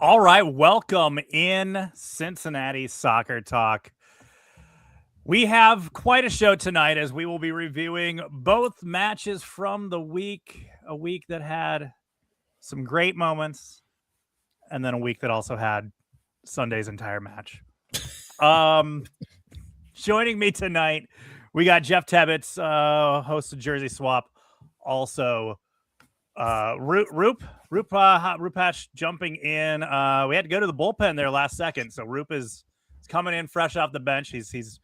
All right, welcome in Cincinnati Soccer Talk. We have quite a show tonight as we will be reviewing both matches from the week, a week that had some great moments, and then a week that also had Sunday's entire match. Joining me tonight, we got Jeff Tebbets, host of Jersey Swap, also Rupash jumping in. We had to go to the bullpen there last second, so Rup is coming in fresh off the bench. He's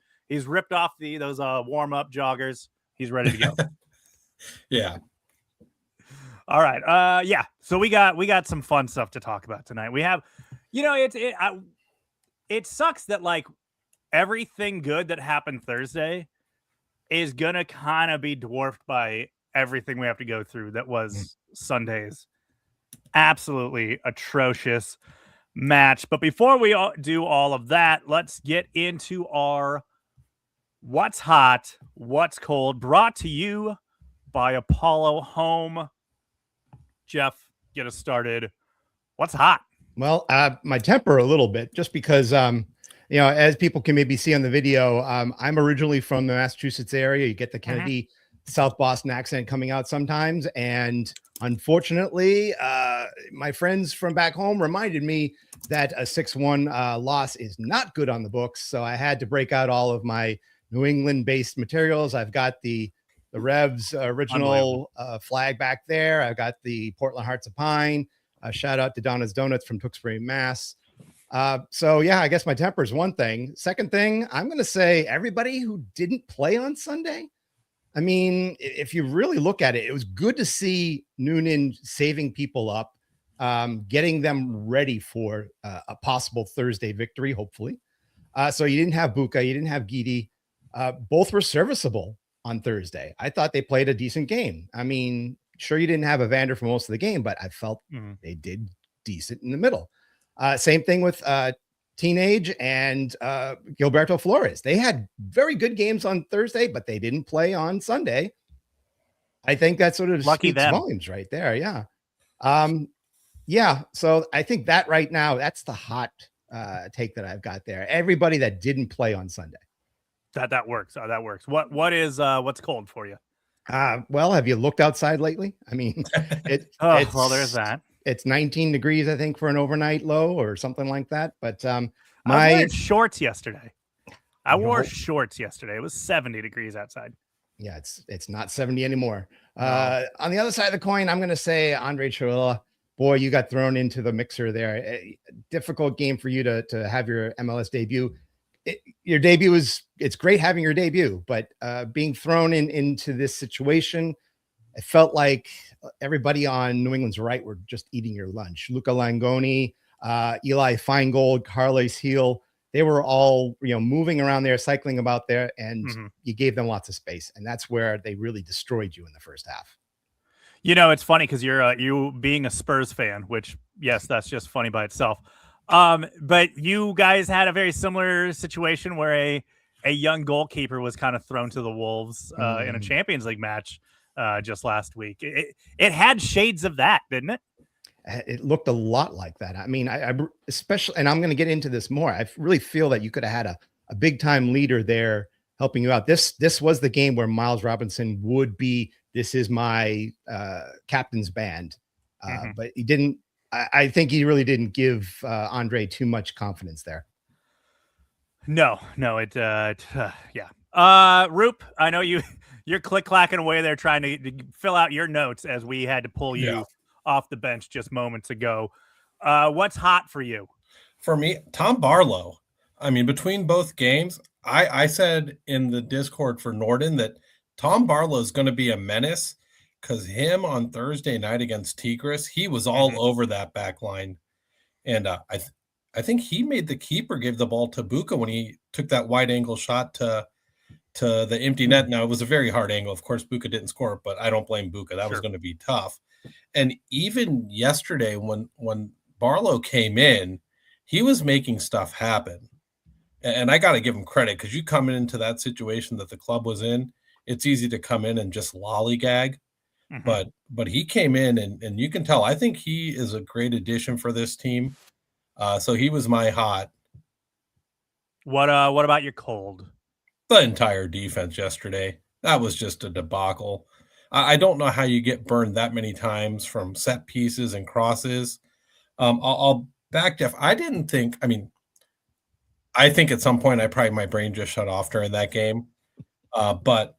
ripped off those warm up joggers. He's ready to go. Yeah. All right. Yeah. So we got some fun stuff to talk about tonight. We have, it sucks that like everything good that happened Thursday is gonna kind of be dwarfed by everything we have to go through that was Sunday's absolutely atrocious match. But before we do all of that, let's get into our What's Hot, What's Cold, brought to you by Apollo Home. Jeff, get us started. What's hot? Well, my temper a little bit, just because, as people can maybe see on the video, I'm originally from the Massachusetts area. You get the Kennedy South Boston accent coming out sometimes. And unfortunately, my friends from back home reminded me that a 6-1 loss is not good on the books. So I had to break out all of my New England-based materials. I've got the Revs original flag back there. I've got the Portland Hearts of Pine. Shout out to Donna's Donuts from Tewksbury, Mass. So, yeah, I guess my temper is one thing. Second thing, I'm going to say everybody who didn't play on Sunday. I mean, if you really look at it, it was good to see Noonan saving people up, getting them ready for a possible Thursday victory, hopefully. So you didn't have Buka, you didn't have Gidi. Both were serviceable on Thursday. I thought they played a decent game. I mean, sure, you didn't have Evander for most of the game, but I felt they did decent in the middle. Same thing with Teenage and Gilberto Flores. They had very good games on Thursday, but they didn't play on Sunday. I think that sort of speaks volumes right there. Yeah. Yeah. So I think that right now, that's the hot take that I've got there. Everybody that didn't play on Sunday. That works. That works. What's cold for you? Well, have you looked outside lately? I mean, well, there's that. It's 19 degrees, I think, for an overnight low or something like that. But I wore shorts yesterday. I wore shorts yesterday. It was 70 degrees outside. Yeah, it's not 70 anymore. No. On the other side of the coin, I'm going to say Andre Chirilla. Boy, you got thrown into the mixer there. A difficult game for you to have your MLS debut. Your debut it's great having your debut, but being thrown into this situation, it felt like everybody on New England's right were just eating your lunch. Luca Langoni, Eli Feingold, Carles Heel, they were all moving around there, cycling about there, and you gave them lots of space, and that's where they really destroyed you in the first half. It's funny because you being a Spurs fan, which yes, that's just funny by itself. But you guys had a very similar situation where a young goalkeeper was kind of thrown to the wolves in a Champions League match just last week. It had shades of that, didn't it? It looked a lot like that. I mean, I especially, and I'm going to get into this more. I really feel that you could have had a big time leader there helping you out. This was the game where Miles Robinson would be, this is my captain's band. But he didn't. I think he really didn't give Andre too much confidence there. No, yeah. Roop, I know you're click-clacking away there trying to fill out your notes as we had to pull you off the bench just moments ago. What's hot for you? For me, Tom Barlow. I mean, between both games, I said in the Discord for Norden that Tom Barlow is going to be a menace. Because him on Thursday night against Tigres, he was all over that back line. And I think he made the keeper give the ball to Buka when he took that wide angle shot to the empty net. Now, it was a very hard angle. Of course, Buka didn't score, but I don't blame Buka. That was going to be tough. And even yesterday when Barlow came in, he was making stuff happen. And I got to give him credit because you come into that situation that the club was in, it's easy to come in and just lollygag. But he came in and you can tell, I think he is a great addition for this team. So he was my hot. What about your cold? The entire defense yesterday. That was just a debacle. I don't know how you get burned that many times from set pieces and crosses. I'll back Jeff. I didn't think. I mean, I think at some point my brain just shut off during that game. But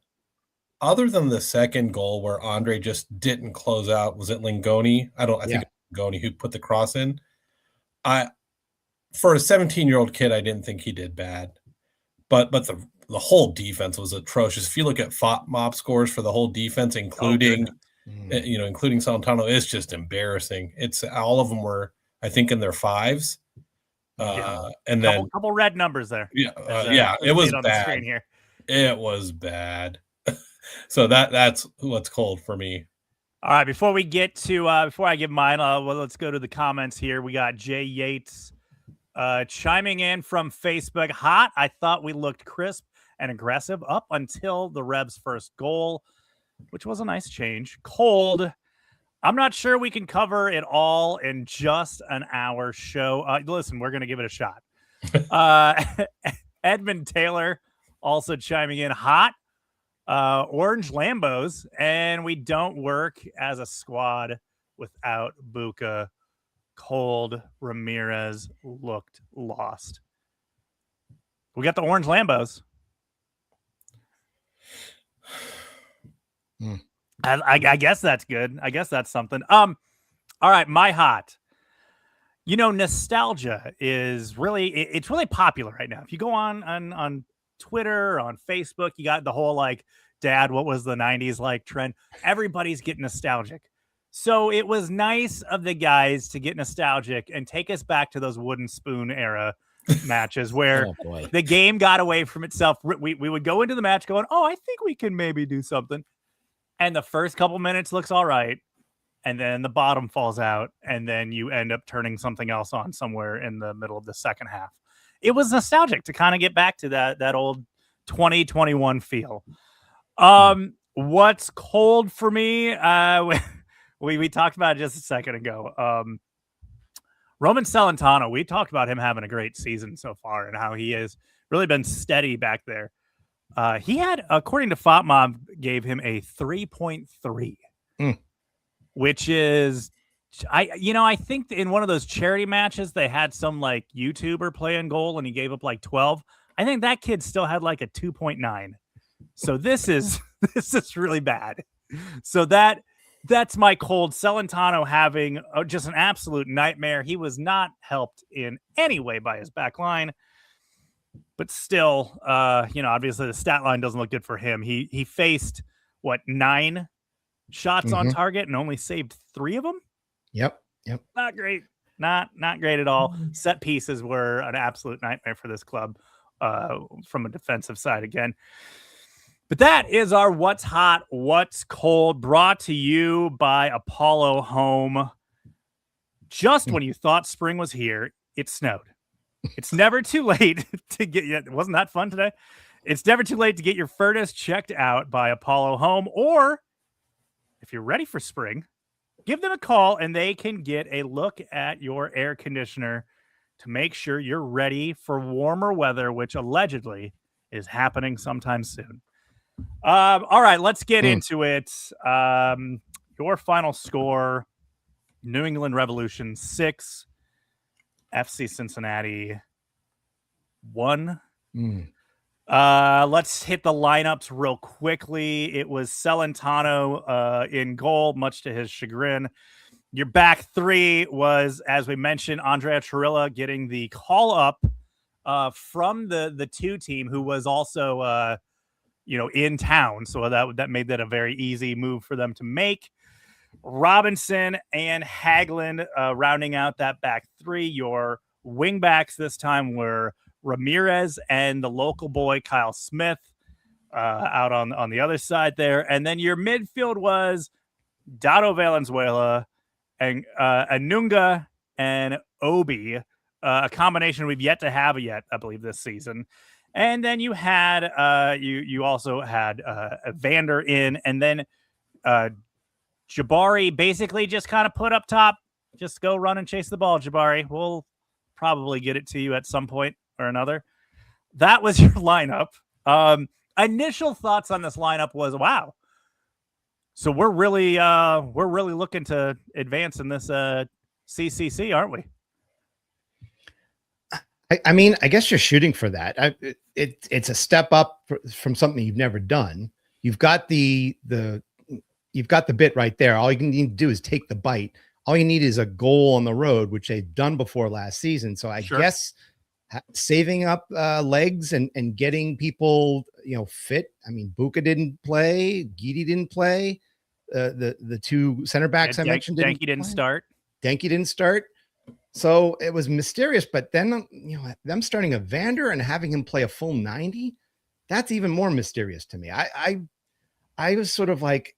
other than the second goal where Andre just didn't close out, was it Lingoni? I think it was Lingoni who put the cross in. For a 17-year-old kid, I didn't think he did bad. But the whole defense was atrocious. If you look at FOTMOP scores for the whole defense, including including Salentano, it's just embarrassing. It's all of them were, I think, in their fives. And then couple red numbers there. It was on bad. The screen here. It was bad. So that's what's cold for me. All right, before we get to before I give mine, let's go to the comments here. We got Jay Yates chiming in from Facebook. Hot. I thought we looked crisp and aggressive up until the Rebs' first goal, which was a nice change. Cold. I'm not sure we can cover it all in just an hour show. Listen, we're going to give it a shot. Edmund Taylor also chiming in. Hot. Orange Lambos, and we don't work as a squad without Buka. Cold. Ramirez looked lost. We got the Orange Lambos. I guess that's good. I guess that's something. All right, my hot. Nostalgia is really it's really popular right now. If you go on Twitter, on Facebook, you got the whole like, Dad, what was the 90s like trend? Everybody's getting nostalgic. So it was nice of the guys to get nostalgic and take us back to those wooden spoon era matches where the game got away from itself. We would go into the match going, oh, I think we can maybe do something. And the first couple minutes looks all right. And then the bottom falls out. And then you end up turning something else on somewhere in the middle of the second half. It was nostalgic to kind of get back to that old 2021 feel. What's cold for me? We talked about it just a second ago. Roman Celentano, we talked about him having a great season so far and how he has really been steady back there. He had, according to FOTMOB, gave him a 3.3, which is, I think in one of those charity matches, they had some like YouTuber playing goal and he gave up like 12. I think that kid still had like a 2.9. So this is really bad. So that's my cold. Celentano having just an absolute nightmare. He was not helped in any way by his back line. But still, obviously the stat line doesn't look good for him. He faced, 9 shots on target and only saved 3 of them? Yep. Not great. Not great at all. Set pieces were an absolute nightmare for this club from a defensive side again. But that is our What's Hot, What's Cold, brought to you by Apollo Home. Just when you thought spring was here, it snowed. It's never too late to get... Wasn't that fun today? It's never too late to get your furnace checked out by Apollo Home. Or, if you're ready for spring, give them a call and they can get a look at your air conditioner to make sure you're ready for warmer weather, which allegedly is happening sometime soon. All right, let's get into it. Your final score, New England Revolution 6, FC Cincinnati 1. Let's hit the lineups real quickly. It was Celentano in goal, much to his chagrin. Your back 3 was, as we mentioned, Andrea Chirilla getting the call up from the 2 team, who was also in town. So that made that a very easy move for them to make. Robinson and Haglund rounding out that back 3. Your wing backs this time were Ramirez and the local boy Kyle Smith out on the other side there. And then your midfield was Dado Valenzuela and Anunga and Obi, a combination we've yet to have I believe, this season. And then you had you also had Vander in, and then Jabari basically just kind of put up top, just go run and chase the ball, Jabari. We'll probably get it to you at some point or another. That was your lineup. Initial thoughts on this lineup was, wow. So we're really looking to advance in this CCC, aren't we? I mean, I guess you're shooting for that. It's a step up from something you've never done. You've got the bit right there. All you need to do is take the bite. All you need is a goal on the road, which they've done before last season. So I guess saving up legs and getting people, fit. I mean, Buka didn't play. Gidi didn't play. The two center backs I mentioned didn't start. Denke didn't start. So it was mysterious, but then, them starting a Vander and having him play a full 90, that's even more mysterious to me. I was sort of like,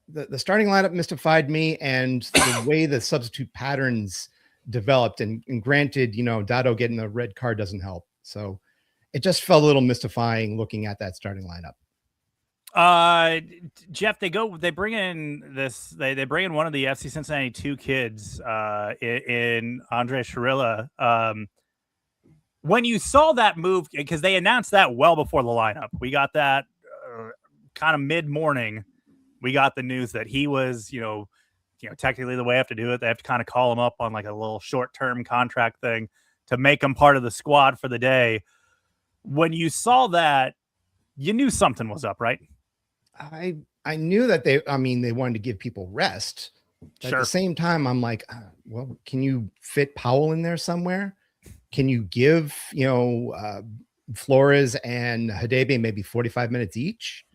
the starting lineup mystified me, and the way the substitute patterns developed, and granted, Dado getting the red card doesn't help. So it just felt a little mystifying looking at that starting lineup. Jeff, they bring in one of the FC Cincinnati 2 kids, in Andre Shirilla. When you saw that move, because they announced that well before the lineup, we got that kind of mid-morning. We got the news that he was, technically the way they have to do it, they have to kind of call him up on like a little short-term contract thing to make him part of the squad for the day. When you saw that, you knew something was up, right? I knew that they wanted to give people rest. But at the same time, I'm like, well, can you fit Powell in there somewhere? Can you give, Flores and Hadebe maybe 45 minutes each?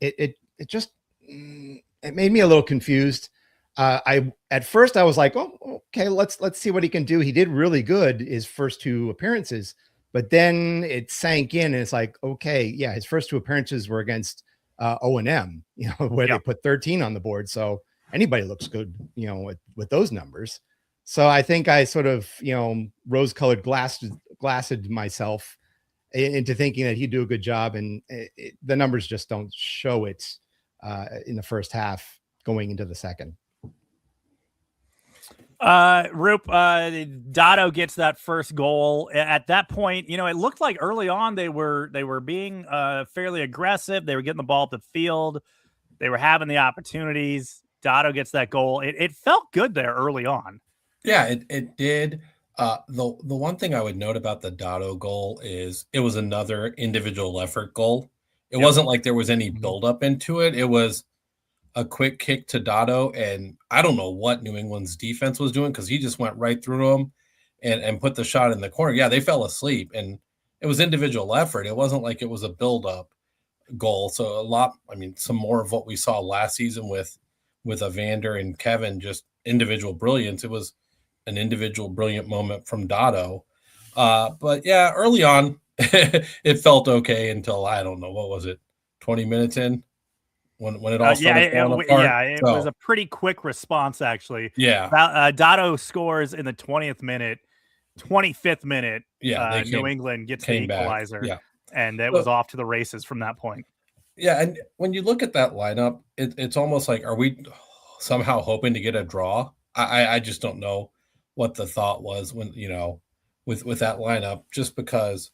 It just, it made me a little confused. At first I was like, oh, okay, let's see what he can do. He did really good his first 2 appearances. But then it sank in, and it's like, okay, yeah, his first 2 appearances were against O&M, where they put 13 on the board. So anybody looks good, with those numbers. So I think I sort of, rose-colored glassed myself into thinking that he'd do a good job, and the numbers just don't show it in the first half going into the second. Dado gets that first goal. At that point, it looked like early on they were being fairly aggressive. They were getting the ball up the field. They were having the opportunities. Dado gets that goal. It felt good there early on. Yeah, it did. The one thing I would note about the Dado goal is it was another individual effort goal. It wasn't like there was any buildup into it. It was a quick kick to Dado, and I don't know what New England's defense was doing, because he just went right through them and put the shot in the corner. Yeah, they fell asleep, and it was individual effort. It wasn't like it was a build-up goal. So some more of what we saw last season with Evander and Kevin, just individual brilliance. It was an individual brilliant moment from Dado. But yeah, early on, it felt okay until, I don't know, what was it, 20 minutes in? When it all started falling apart. Yeah, it was a pretty quick response, actually. Yeah. Dado scores in the 20th minute, 25th minute. Yeah, New England gets the equalizer, and it was off to the races from that point. Yeah, and when you look at that lineup, it's almost like, are we somehow hoping to get a draw? I just don't know what the thought was when, with that lineup, just because,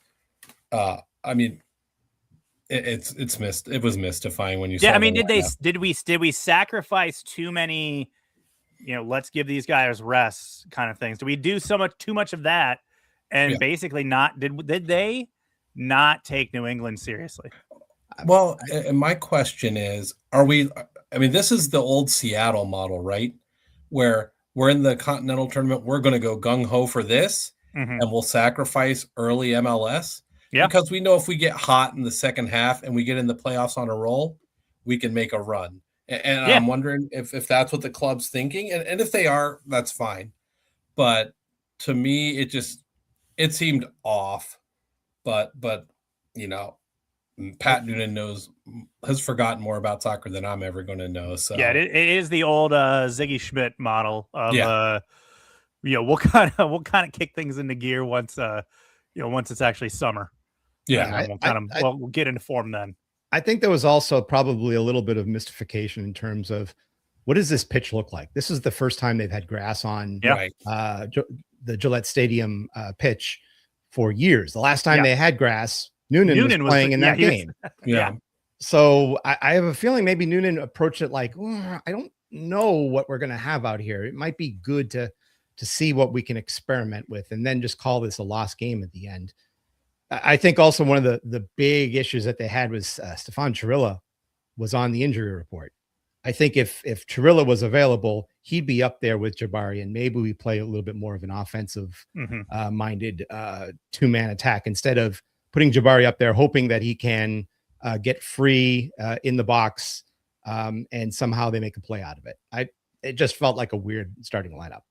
it was mystifying when you saw. Did we sacrifice too many, let's give these guys rest kind of things? Do we do too much of that, and basically did they not take New England seriously? Well, and my question is, this is the old Seattle model, right? Where we're in the Continental Tournament, we're going to go gung-ho for this, and we'll sacrifice early MLS. Yeah. Because we know if we get hot in the second half and we get in the playoffs on a roll, we can make a run. And I'm wondering if that's what the club's thinking. And if they are, that's fine. But to me, it seemed off. But Pat Noonan has forgotten more about soccer than I'm ever going to know. So yeah, it is the old Ziggy Schmidt model of we'll kind of kick things into gear once it's actually summer. Yeah, we'll get into form then. I think there was also probably a little bit of mystification in terms of what does this pitch look like? This is the first time they've had grass on Right. The Gillette Stadium pitch for years. The last time they had grass, Noonan was playing in that game. Yeah. So I have a feeling maybe Noonan approached it like, I don't know what we're going to have out here. It might be good to see what we can experiment with and then just call this a lost game at the end. I think also one of the big issues that they had was Stefan Chirilla was on the injury report. I think if Chirilla was available, he'd be up there with Jabari, and maybe we play a little bit more of an offensive minded two-man attack instead of putting Jabari up there, hoping that he can get free in the box and somehow they make a play out of it. It just felt like a weird starting lineup.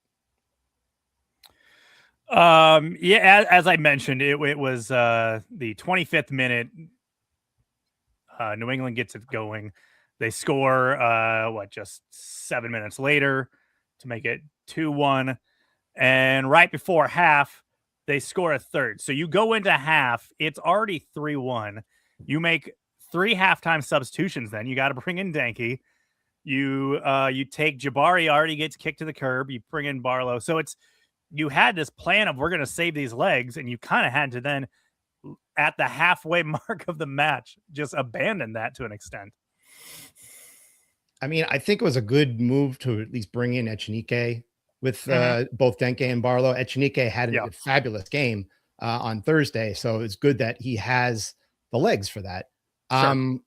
As I mentioned, it was the 25th minute. New England gets it going. They score just 7 minutes later to make it 2-1. And right before half, they score a third. So you go into half, it's already 3-1. You make 3 halftime substitutions then. You got to bring in Danke. You take Jabari, already gets kicked to the curb. You bring in Barlow. So you had this plan of we're going to save these legs, and you kind of had to then, at the halfway mark of the match, just abandon that to an extent. I mean, I think it was a good move to at least bring in Echenique with both Danke and Barlow. Echenique had a fabulous game on Thursday, so it's good that he has the legs for that. Sure.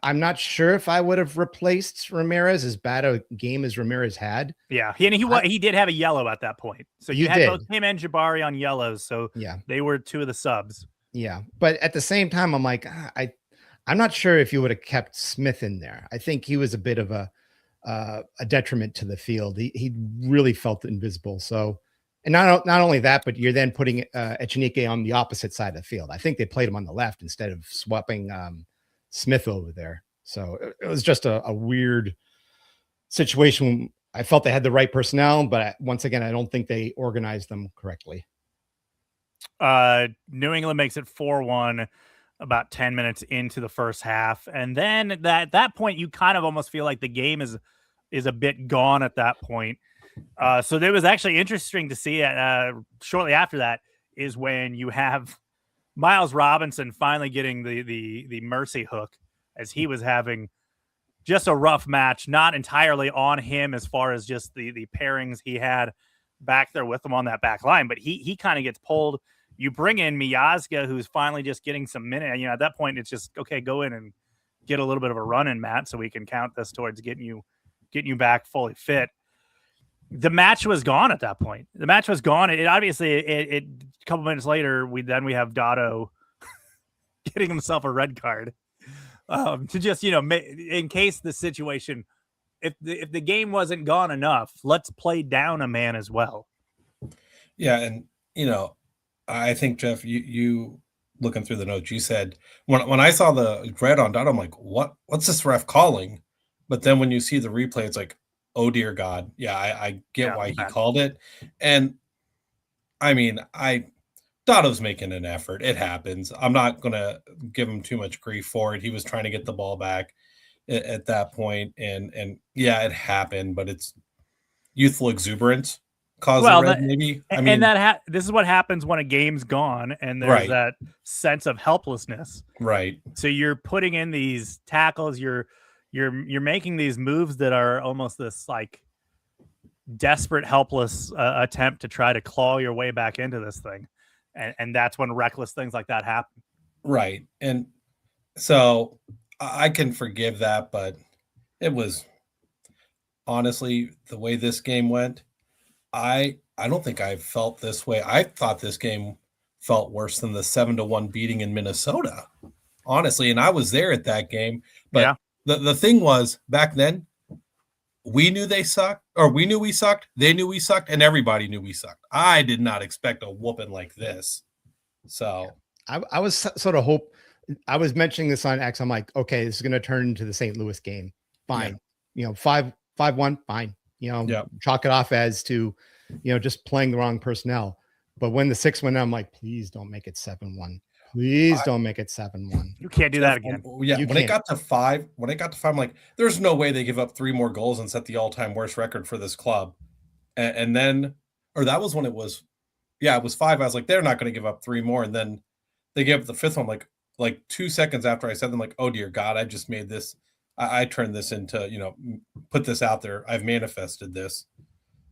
I'm not sure if I would have replaced Ramirez, as bad a game as Ramirez had. Yeah, he did have a yellow at that point. So you had both him and Jabari on yellows. So they were 2 of the subs. Yeah, but at the same time, I'm like, I'm not sure if you would have kept Smith in there. I think he was a bit of a detriment to the field. He really felt invisible. So, and not only that, but you're then putting Echenique on the opposite side of the field. I think they played him on the left instead of swapping Smith over there. So it was just a weird situation. I felt they had the right personnel, but once again, I don't think they organized them correctly. New England makes it 4-1 about 10 minutes into the first half. And then at that point, you kind of almost feel like the game is a bit gone at that point. So it was actually interesting to see shortly after that is when you have Miles Robinson finally getting the mercy hook, as he was having just a rough match, not entirely on him as far as just the pairings he had back there with him on that back line, but he kind of gets pulled. You bring in Miazga, who's finally just getting some minutes. At that point, it's just, okay, go in and get a little bit of a run in, Matt, so we can count this towards getting you back fully fit. The match was gone at that point. The match was gone. It obviously, a couple minutes later, we have Dotto getting himself a red card to just, in case the situation, if the game wasn't gone enough, let's play down a man as well. Yeah, and I think, Jeff, you looking through the notes, you said when I saw the red on Dotto, I'm like, what's this ref calling? But then when you see the replay, it's like, oh dear God. Yeah, I get why he called it. And I mean, Dotto's making an effort. It happens. I'm not gonna give him too much grief for it. He was trying to get the ball back at that point, and yeah, it happened, but it's youthful exuberance. Maybe. I mean, this is what happens when a game's gone and there's that sense of helplessness. Right. So you're putting in these tackles, you're making these moves that are almost this like desperate, helpless attempt to try to claw your way back into this thing. And that's when reckless things like that happen. Right. And so I can forgive that, but it was honestly the way this game went. I don't think I felt this way. I thought this game felt worse than the 7-1 beating in Minnesota, honestly. And I was there at that game. But the thing was, back then, we knew they sucked, or we knew we sucked. They knew we sucked, and everybody knew we sucked. I did not expect a whooping like this. So I was sort of I was mentioning this on X. I'm like, okay, this is going to turn into the St. Louis game. Fine. 5-1, fine. Chalk it off as to, just playing the wrong personnel. But when the 6 went, I'm like, please don't make it 7-1. Please don't make it 7-1. You can't do that again. Yeah, You when it can't. got to 5, I'm like, there's no way they give up 3 more goals and set the all-time worst record for this club. And then, or that was when it was, yeah, it was 5. I was like, they're not going to give up 3 more. And then they gave up the 5th one, like 2 seconds after I said them, like, oh dear God, I just made this. I turned this into, put this out there. I've manifested this.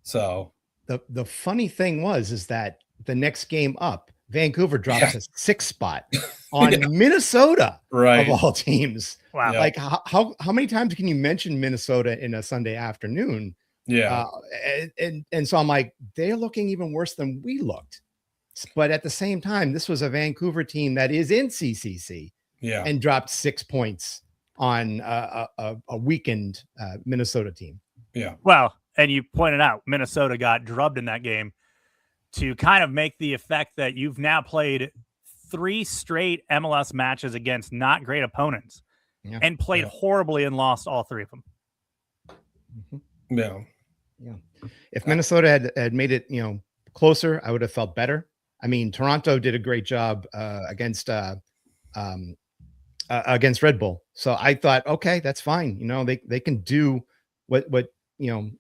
So The funny thing is that the next game up, Vancouver drops a 6th spot on Minnesota, right, of all teams. Wow. Yeah. Like how many times can you mention Minnesota in a Sunday afternoon? Yeah. And so I'm like, they're looking even worse than we looked. But at the same time, this was a Vancouver team that is in CCC and dropped 6 points on a weakened Minnesota team. Yeah. Well, and you pointed out Minnesota got drubbed in that game to kind of make the effect that you've now played 3 straight MLS matches against not great opponents and played horribly and lost all 3 of them. Mm-hmm. Yeah. If Minnesota had made it, closer, I would have felt better. I mean, Toronto did a great job against Red Bull. So I thought, okay, that's fine. They can do what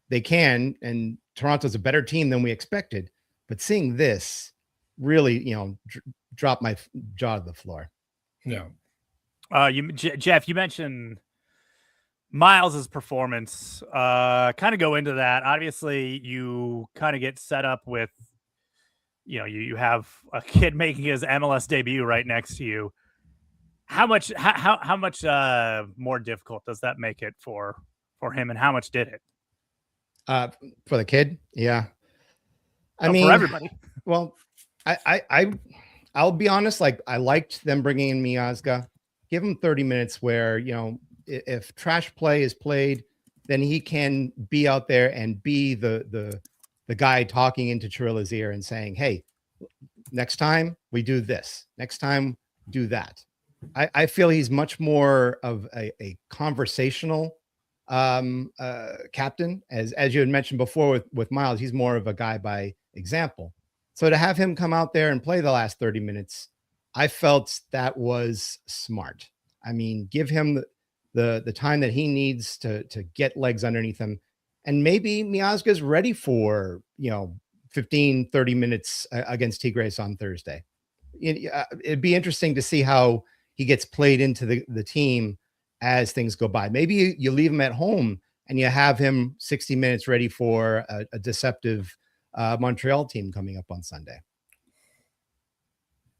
they can, and Toronto's a better team than we expected. But seeing this really, dropped my jaw to the floor. Yeah. Jeff, you mentioned Miles's performance. Kind of go into that. Obviously, you kind of get set up with, you have a kid making his MLS debut right next to you. How much more difficult does that make it for him, and how much did it? For the kid, yeah. I mean, for everybody. Well, I'll be honest. Like, I liked them bringing in Miazga. Give him 30 minutes where, if trash play is played, then he can be out there and be the guy talking into Chirilla's ear and saying, hey, next time we do this, next time do that. I feel he's much more of a conversational captain, as you had mentioned before with Miles. He's more of a guy by example. So to have him come out there and play the last 30 minutes, I felt that was smart. I mean, give him the time that he needs to get legs underneath him. And maybe Miazga's ready for, 15, 30 minutes against Tigres on Thursday. It'd be interesting to see how he gets played into the team as things go by. Maybe you leave him at home and you have him 60 minutes ready for a deceptive Montreal team coming up on Sunday.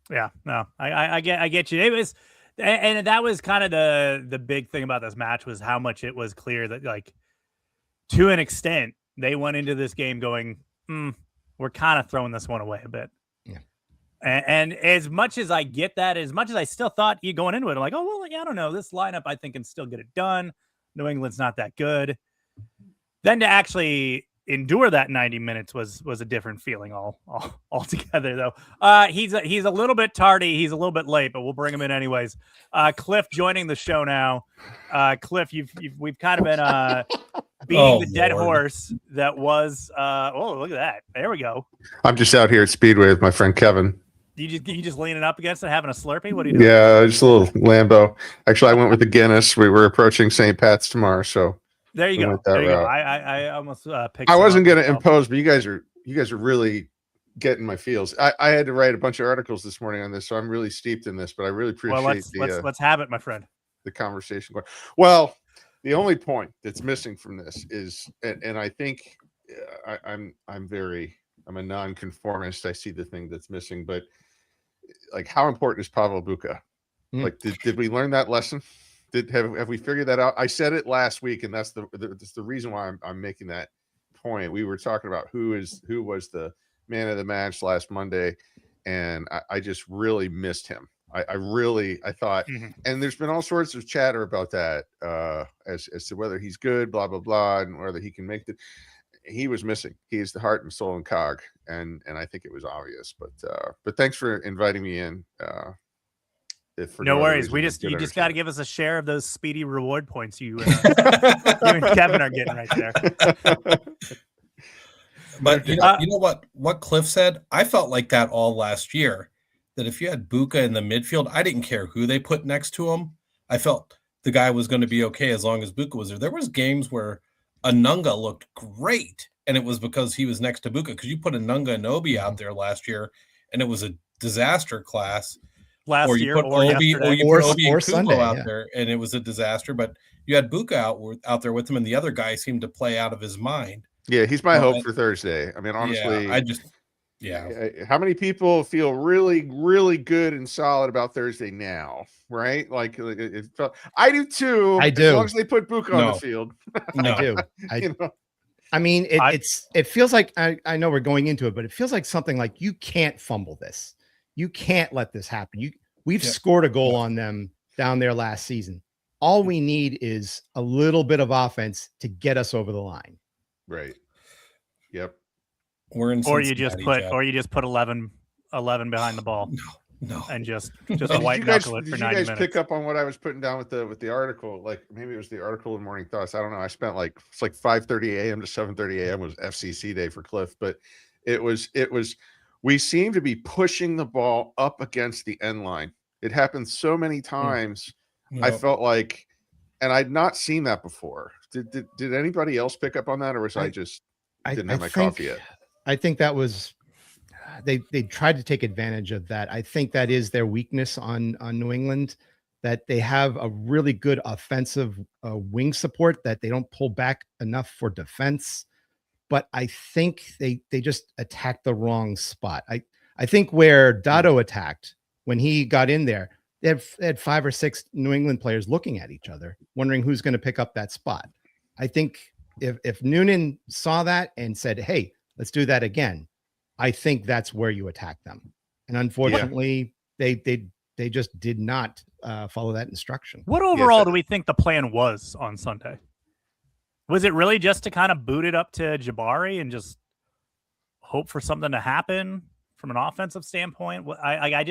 Yeah, no, I get you. It was, and that was kind of the big thing about this match was how much it was clear that, like, to an extent, they went into this game going, we're kind of throwing this one away a bit. Yeah. And as much as I get that, as much as I still thought you going into it, I'm like, oh, well, yeah, I don't know. This lineup, I think, can still get it done. New England's not that good. Then to actually endure that 90 minutes was a different feeling altogether, though. He's a little bit tardy. He's a little bit late, but we'll bring him in anyways. Cliff joining the show now. Cliff, we've kind of been beating the dead horse that was. Oh, look at that! There we go. I'm just out here at Speedway with my friend Kevin. You just leaning up against it, having a Slurpee? What are you doing? Yeah, just a little Lambo. Actually, I went with the Guinness. We were approaching St. Pat's tomorrow, so there you go. There you go. I almost picked. I wasn't going to impose, but you guys are really getting my feels. I had to write a bunch of articles this morning on this, so I'm really steeped in this. But I really appreciate let's have it, my friend. The conversation. Well, the only point that's missing from this is, and I think I'm a nonconformist. I see the thing that's missing, but like, how important is Pavel Buka? Like, did we learn that lesson? Have we figured that out? I said it last week, and that's the reason why I'm making that point. We were talking about who was the man of the match last Monday, and I just really missed him. I thought, and there's been all sorts of chatter about that as to whether he's good, blah blah blah, and whether he can make the. He was missing. He's the heart and soul and cog, and I think it was obvious. But thanks for inviting me in. No worries. You just got to give us a share of those speedy reward points you and Kevin are getting right there. But you know what Cliff said? I felt like that all last year, that if you had Buka in the midfield, I didn't care who they put next to him. I felt the guy was going to be okay as long as Buka was there. There was games where Anunga looked great, and it was because he was next to Buka. Because you put Anunga and Obi out there last year, and it was a disaster class. Last or you year put or Obi, yesterday. or you Or- put Obi or and Kubo Sunday, out yeah. there, and it was a disaster. But you had Buka out there with him, and the other guy seemed to play out of his mind. Yeah, he's my Well, hope for Thursday. I mean, honestly, how many people feel really, really good and solid about Thursday now? Right? Like it felt, I do too. I As do. long as they put Buka on the field. I do. You know? I mean, it feels like I know we're going into it, but it feels like something like you can't fumble this. You can't let this happen. We've scored a goal on them down there last season. All we need is a little bit of offense to get us over the line. Right. Yep. We're in Or Cincinnati, you just put 11 behind the ball. No. And just Did white you guys, knuckle it did for you 90 guys minutes. pick up on what I was putting down with the article? Like maybe it was the article in Morning Thoughts. I don't know. I spent it's like 5:30 a.m. to 7:30 a.m. was FCC day for Cliff, but it was we seem to be pushing the ball up against the end line. It happened so many times. I felt like, and I'd not seen that before. Did anybody else pick up on that, or was I just didn't have my coffee yet? I think that was they tried to take advantage of that. I think that is their weakness on New England, that they have a really good offensive wing support, that they don't pull back enough for defense. But I think they just attacked the wrong spot. I think where Dotto attacked when he got in there, they had 5 or 6 New England players looking at each other, wondering who's going to pick up that spot. I think if Noonan saw that and said, "Hey, let's do that again," I think that's where you attack them. And unfortunately, they just did not follow that instruction. What overall do we think the plan was on Sunday? Was it really just to kind of boot it up to Jabari and just hope for something to happen from an offensive standpoint? I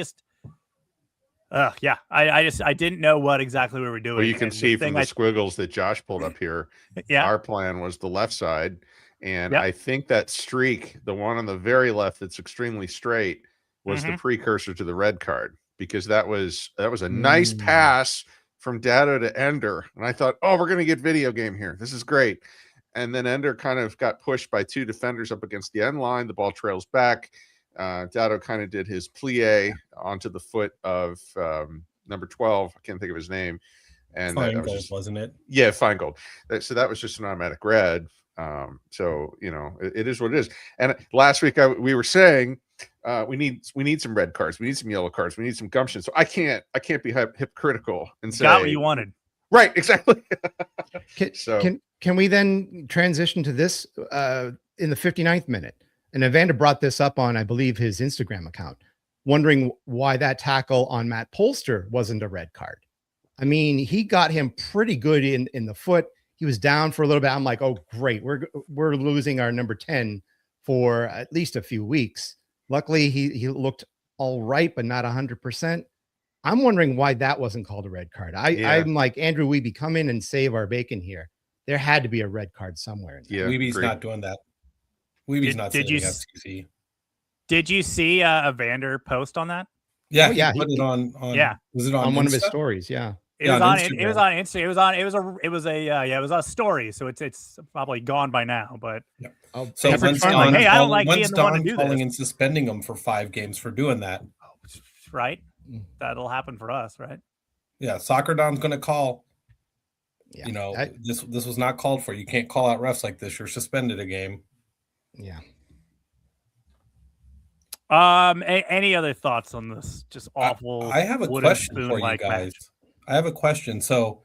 didn't know what exactly we were doing. Well, you can see from the squiggles that Josh pulled up here. Our plan was the left side. And I think that streak, the one on the very left that's extremely straight, was the precursor to the red card, because that was a nice pass from Dado to Ender. And I thought, oh, we're going to get video game here. This is great. And then Ender kind of got pushed by 2 defenders up against the end line. The ball trails back. Dado kind of did his plie onto the foot of number 12. I can't think of his name. And Feingold, wasn't it? Yeah, Feingold. So that was just an automatic red. So it is what it is. And last week we were saying we need some red cards, we need some yellow cards, we need some gumption. So I can't be hypocritical and say got what you wanted. Right, exactly. Can we then transition to this in the 59th minute? And Evander brought this up on, I believe, his Instagram account, wondering why that tackle on Matt Polster wasn't a red card. I mean, he got him pretty good in the foot. He was down for a little bit. I'm like, oh, great. We're losing our number 10 for at least a few weeks. Luckily, he looked all right, but not 100%. I'm wondering why that wasn't called a red card. I'm like, Andrew Wiebe, come in and save our bacon here. There had to be a red card somewhere. Yeah, Wiebe's not doing that. Wiebe's not saving FCC. Did you see Evander post on that? Yeah, he put it on. Was it on one of his stories? Yeah. It was on Instagram. It was a story, so it's probably gone by now. But so when's Don, hey, I don't like being the one to do calling this and suspending him for 5 games for doing that? Right, that'll happen for us, right? Yeah, Soccer Don's going to call. Yeah, this was not called for. You can't call out refs like this. You're suspended a game. Yeah. Any other thoughts on this? Just awful. I have a question for you guys. I have a question. So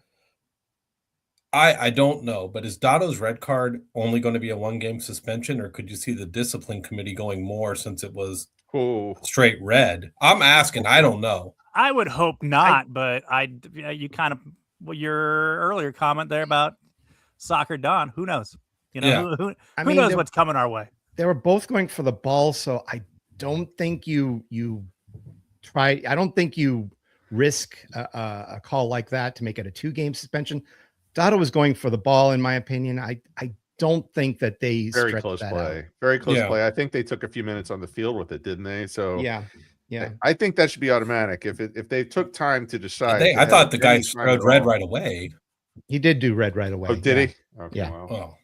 I don't know, but is Dotto's red card only going to be a 1-game suspension, or could you see the discipline committee going more since it was straight red? I'm asking. I don't know. I would hope not, but you kind of your earlier comment there about Soccer Don. Who knows? Who knows what's coming our way? They were both going for the ball, so I don't think you try. I don't think you risk a call like that to make it a 2-game suspension. Dotto was going for the ball, in my opinion. I don't think that they very close play. Very close play. I think they took a few minutes on the field with it, didn't they? So yeah. Yeah. I think that should be automatic. If they took time to decide, I thought the guy strode red right away. He did do red right away. Oh, did yeah. he? Okay, Yeah. well,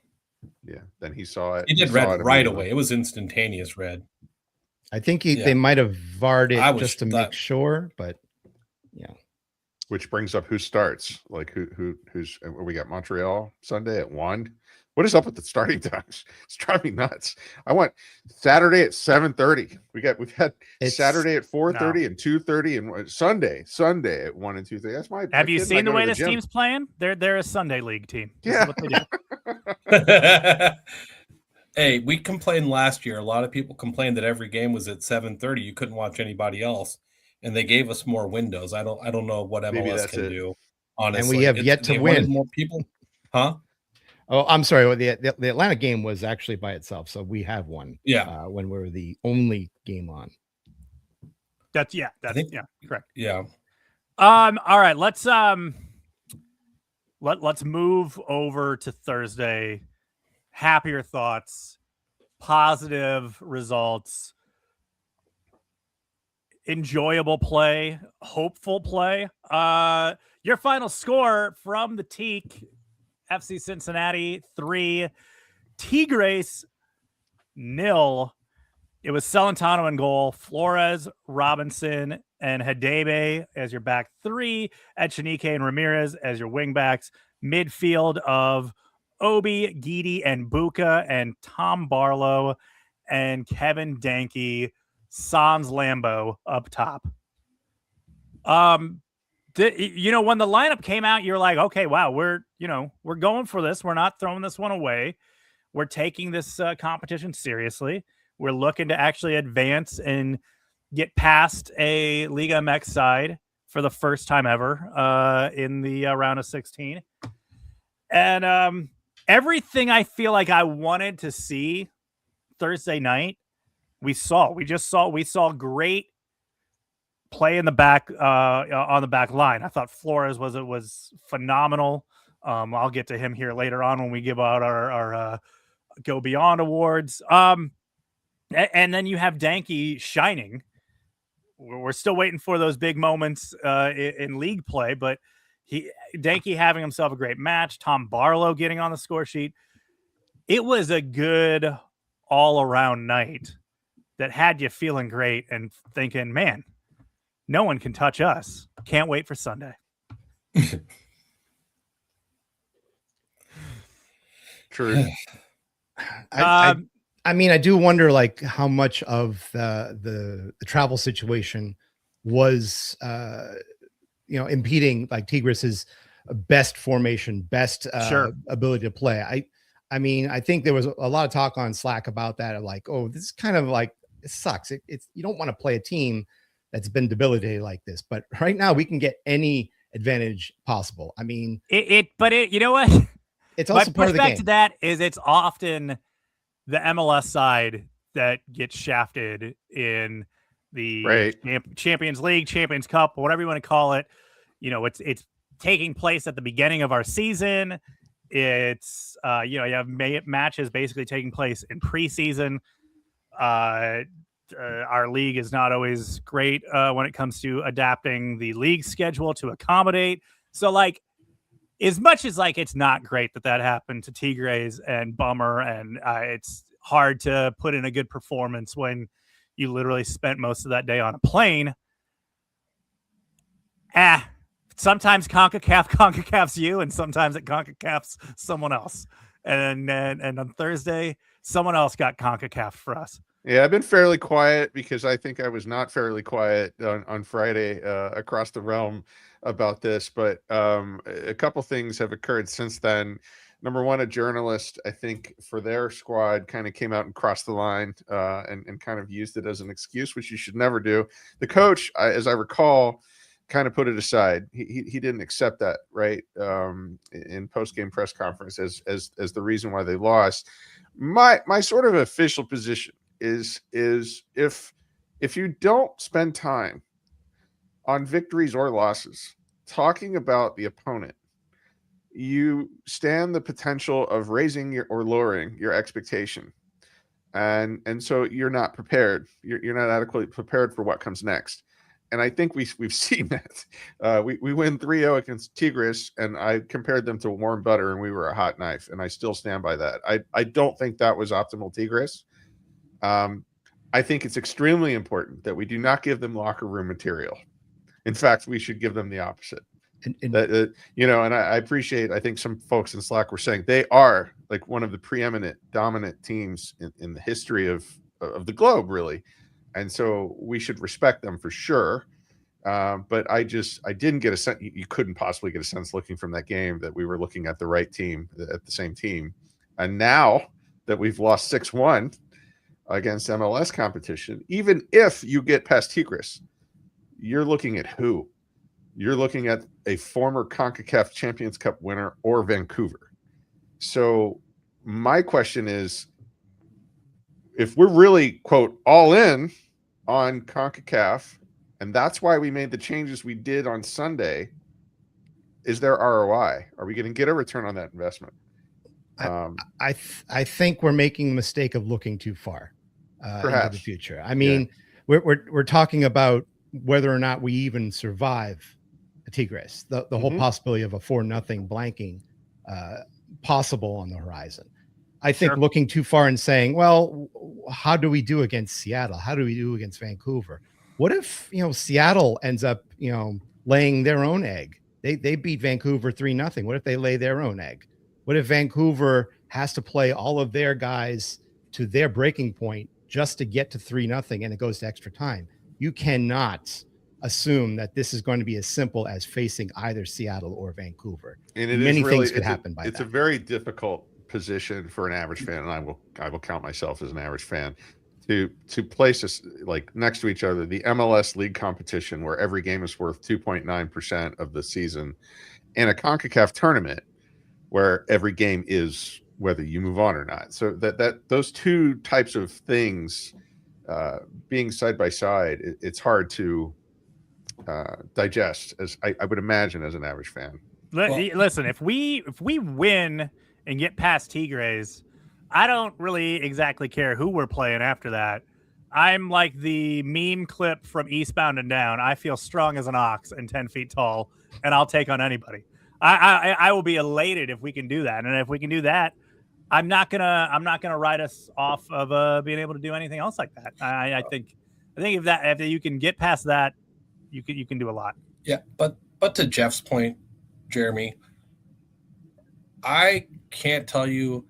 yeah. Then he saw it. He did red it right away. It was instantaneous red. I think they might have VAR'd it just to make sure, but yeah. Which brings up who starts. Like who's we got Montreal Sunday at 1. What is up with the starting times? It's driving me nuts. I want Saturday at 7:30. We've had Saturday at 4:30 and 2:30 and Sunday at 1 and 2:30. That's my. Have you seen the way this team's playing? They're a Sunday league team. Yeah. This is what they do. Hey, we complained last year. A lot of people complained that every game was at 7:30. You couldn't watch anybody else, and they gave us more windows. I don't know what MLS can do. Honestly, and we have yet to win. More people, huh? Oh, I'm sorry. Well, the Atlanta game was actually by itself, so we have one. Yeah, when we're the only game on. That's correct. Yeah. All right. Let's move over to Thursday. Happier thoughts, positive results, enjoyable play, hopeful play. Your final score from the Teak. FC Cincinnati 3, Tigres 0. It was Celentano in goal, Flores, Robinson, and Hadebe as your back three, Echenique and Ramirez as your wingbacks. Midfield of Obi, Guidi, and Buka, and Tom Barlow, and Kevin Danke, Sans Lambo up top. When the lineup came out, you're like, okay, wow, we're going for this. We're not throwing this one away. We're taking this competition seriously. We're looking to actually advance and get past a Liga MX side for the first time ever in the round of 16. And everything I feel like I wanted to see Thursday night, we saw. We saw great play in the back on the back line. I thought Flores was phenomenal. I'll get to him here later on when we give out our Go Beyond awards. And then you have Danke shining. We're still waiting for those big moments in league play, but Danke having himself a great match. Tom Barlow getting on the score sheet. It was a good all-around night that had you feeling great and thinking, man, no one can touch us. Can't wait for Sunday. True. I mean, I do wonder like how much of the travel situation was impeding like Tigres's best formation, best ability to play. I mean, I think there was a lot of talk on Slack about that. Like, oh, this is kind of like, it sucks. It's you don't want to play a team that's been debilitated like this, but right now we can get any advantage possible. I mean, but you know what? It's also part of the game. To that is it's often the MLS side that gets shafted in the Champions League, Champions Cup, whatever you want to call it. It's taking place at the beginning of our season. It's you have matches basically taking place in preseason. Our league is not always great when it comes to adapting the league schedule to accommodate. So, like, as much as like it's not great that happened to Tigres and bummer, and it's hard to put in a good performance when you literally spent most of that day on a plane. Sometimes CONCACAF's you, and sometimes it CONCACAF's someone else. And on Thursday, someone else got CONCACAF for us. Yeah, I've been fairly quiet because I think I was not fairly quiet on Friday across the realm about this. But a couple things have occurred since then. Number one, a journalist, I think, for their squad kind of came out and crossed the line and kind of used it as an excuse, which you should never do. The coach, as I recall, kind of put it aside. He didn't accept that, right, in post-game press conference as the reason why they lost. My sort of official position is if you don't spend time on victories or losses talking about the opponent, you stand the potential of raising or lowering your expectation and so you're not prepared. You're not adequately prepared for what comes next. And I think we've seen that. We win 3-0 against Tigres, and I compared them to warm butter, and we were a hot knife, and I still stand by that. I don't think that was optimal Tigres. I think it's extremely important that we do not give them locker room material. In fact, we should give them the opposite. And I appreciate, I think some folks in Slack were saying they are like one of the preeminent dominant teams in the history of the globe, really. And so we should respect them for sure. But I didn't get a sense, you couldn't possibly get a sense looking from that game that we were looking at the right team, at the same team. And now that we've lost 6-1 against MLS competition, even if you get past Tigres, you're looking at who? You're looking at a former CONCACAF Champions Cup winner or Vancouver. So my question is, if we're really, quote, all in on CONCACAF, and that's why we made the changes we did on Sunday, is there ROI? Are we going to get a return on that investment? I think we're making the mistake of looking too far into the future. I mean, we're talking about whether or not we even survive Tigres, the whole possibility of a 4-0 blanking possible on the horizon. I think looking too far and saying, well, how do we do against Seattle? How do we do against Vancouver? What if, Seattle ends up, laying their own egg? They beat Vancouver 3-0. What if they lay their own egg? What if Vancouver has to play all of their guys to their breaking point just to get to 3-0 and it goes to extra time? You cannot assume that this is going to be as simple as facing either Seattle or Vancouver. And many things could happen by that. It's a very difficult position for an average fan, and I will count myself as an average fan, to place us like next to each other, the MLS league competition where every game is worth 2.9% of the season, and a CONCACAF tournament where every game is whether you move on or not. So that those two types of things being side by side, it's hard to digest, as I would imagine, as an average fan. Listen, if we win and get past Tigres, I don't really exactly care who we're playing after that. I'm like the meme clip from Eastbound and Down. I feel strong as an ox and 10 feet tall, and I'll take on anybody. I will be elated if we can do that, and if we can do that, I'm not gonna write us off of being able to do anything else like that. I think if you can get past that, you can do a lot. Yeah, but to Jeff's point, Jeremy, I can't tell you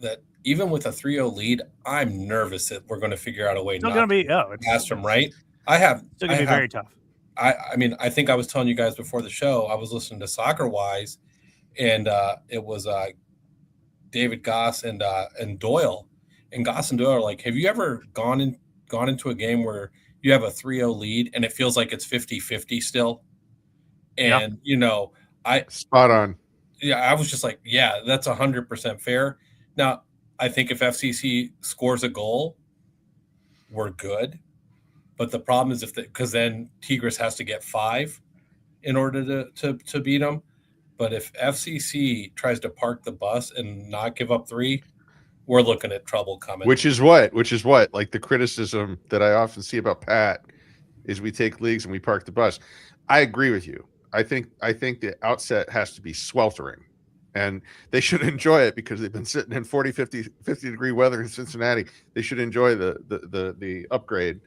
that even with a 3-0 lead, I'm nervous that we're going to figure out a way not to pass them, right? It's still going to be very tough. I mean, I think I was telling you guys before the show, I was listening to Soccer Wise, and it was David Goss and Doyle. And Goss and Doyle are like, have you ever gone into a game where you have a 3-0 lead and it feels like it's 50-50 still? And, spot on. Yeah, I was just like, yeah, that's 100% fair. Now, I think if FCC scores a goal, we're good. But the problem is because then Tigres has to get 5 in order to beat them. But if FCC tries to park the bus and not give up 3, we're looking at trouble coming. Which is what, like the criticism that I often see about Pat is we take leagues and we park the bus. I agree with you. I think the outset has to be sweltering, and they should enjoy it because they've been sitting in 40, 50 degree weather in Cincinnati. They should enjoy the upgrade.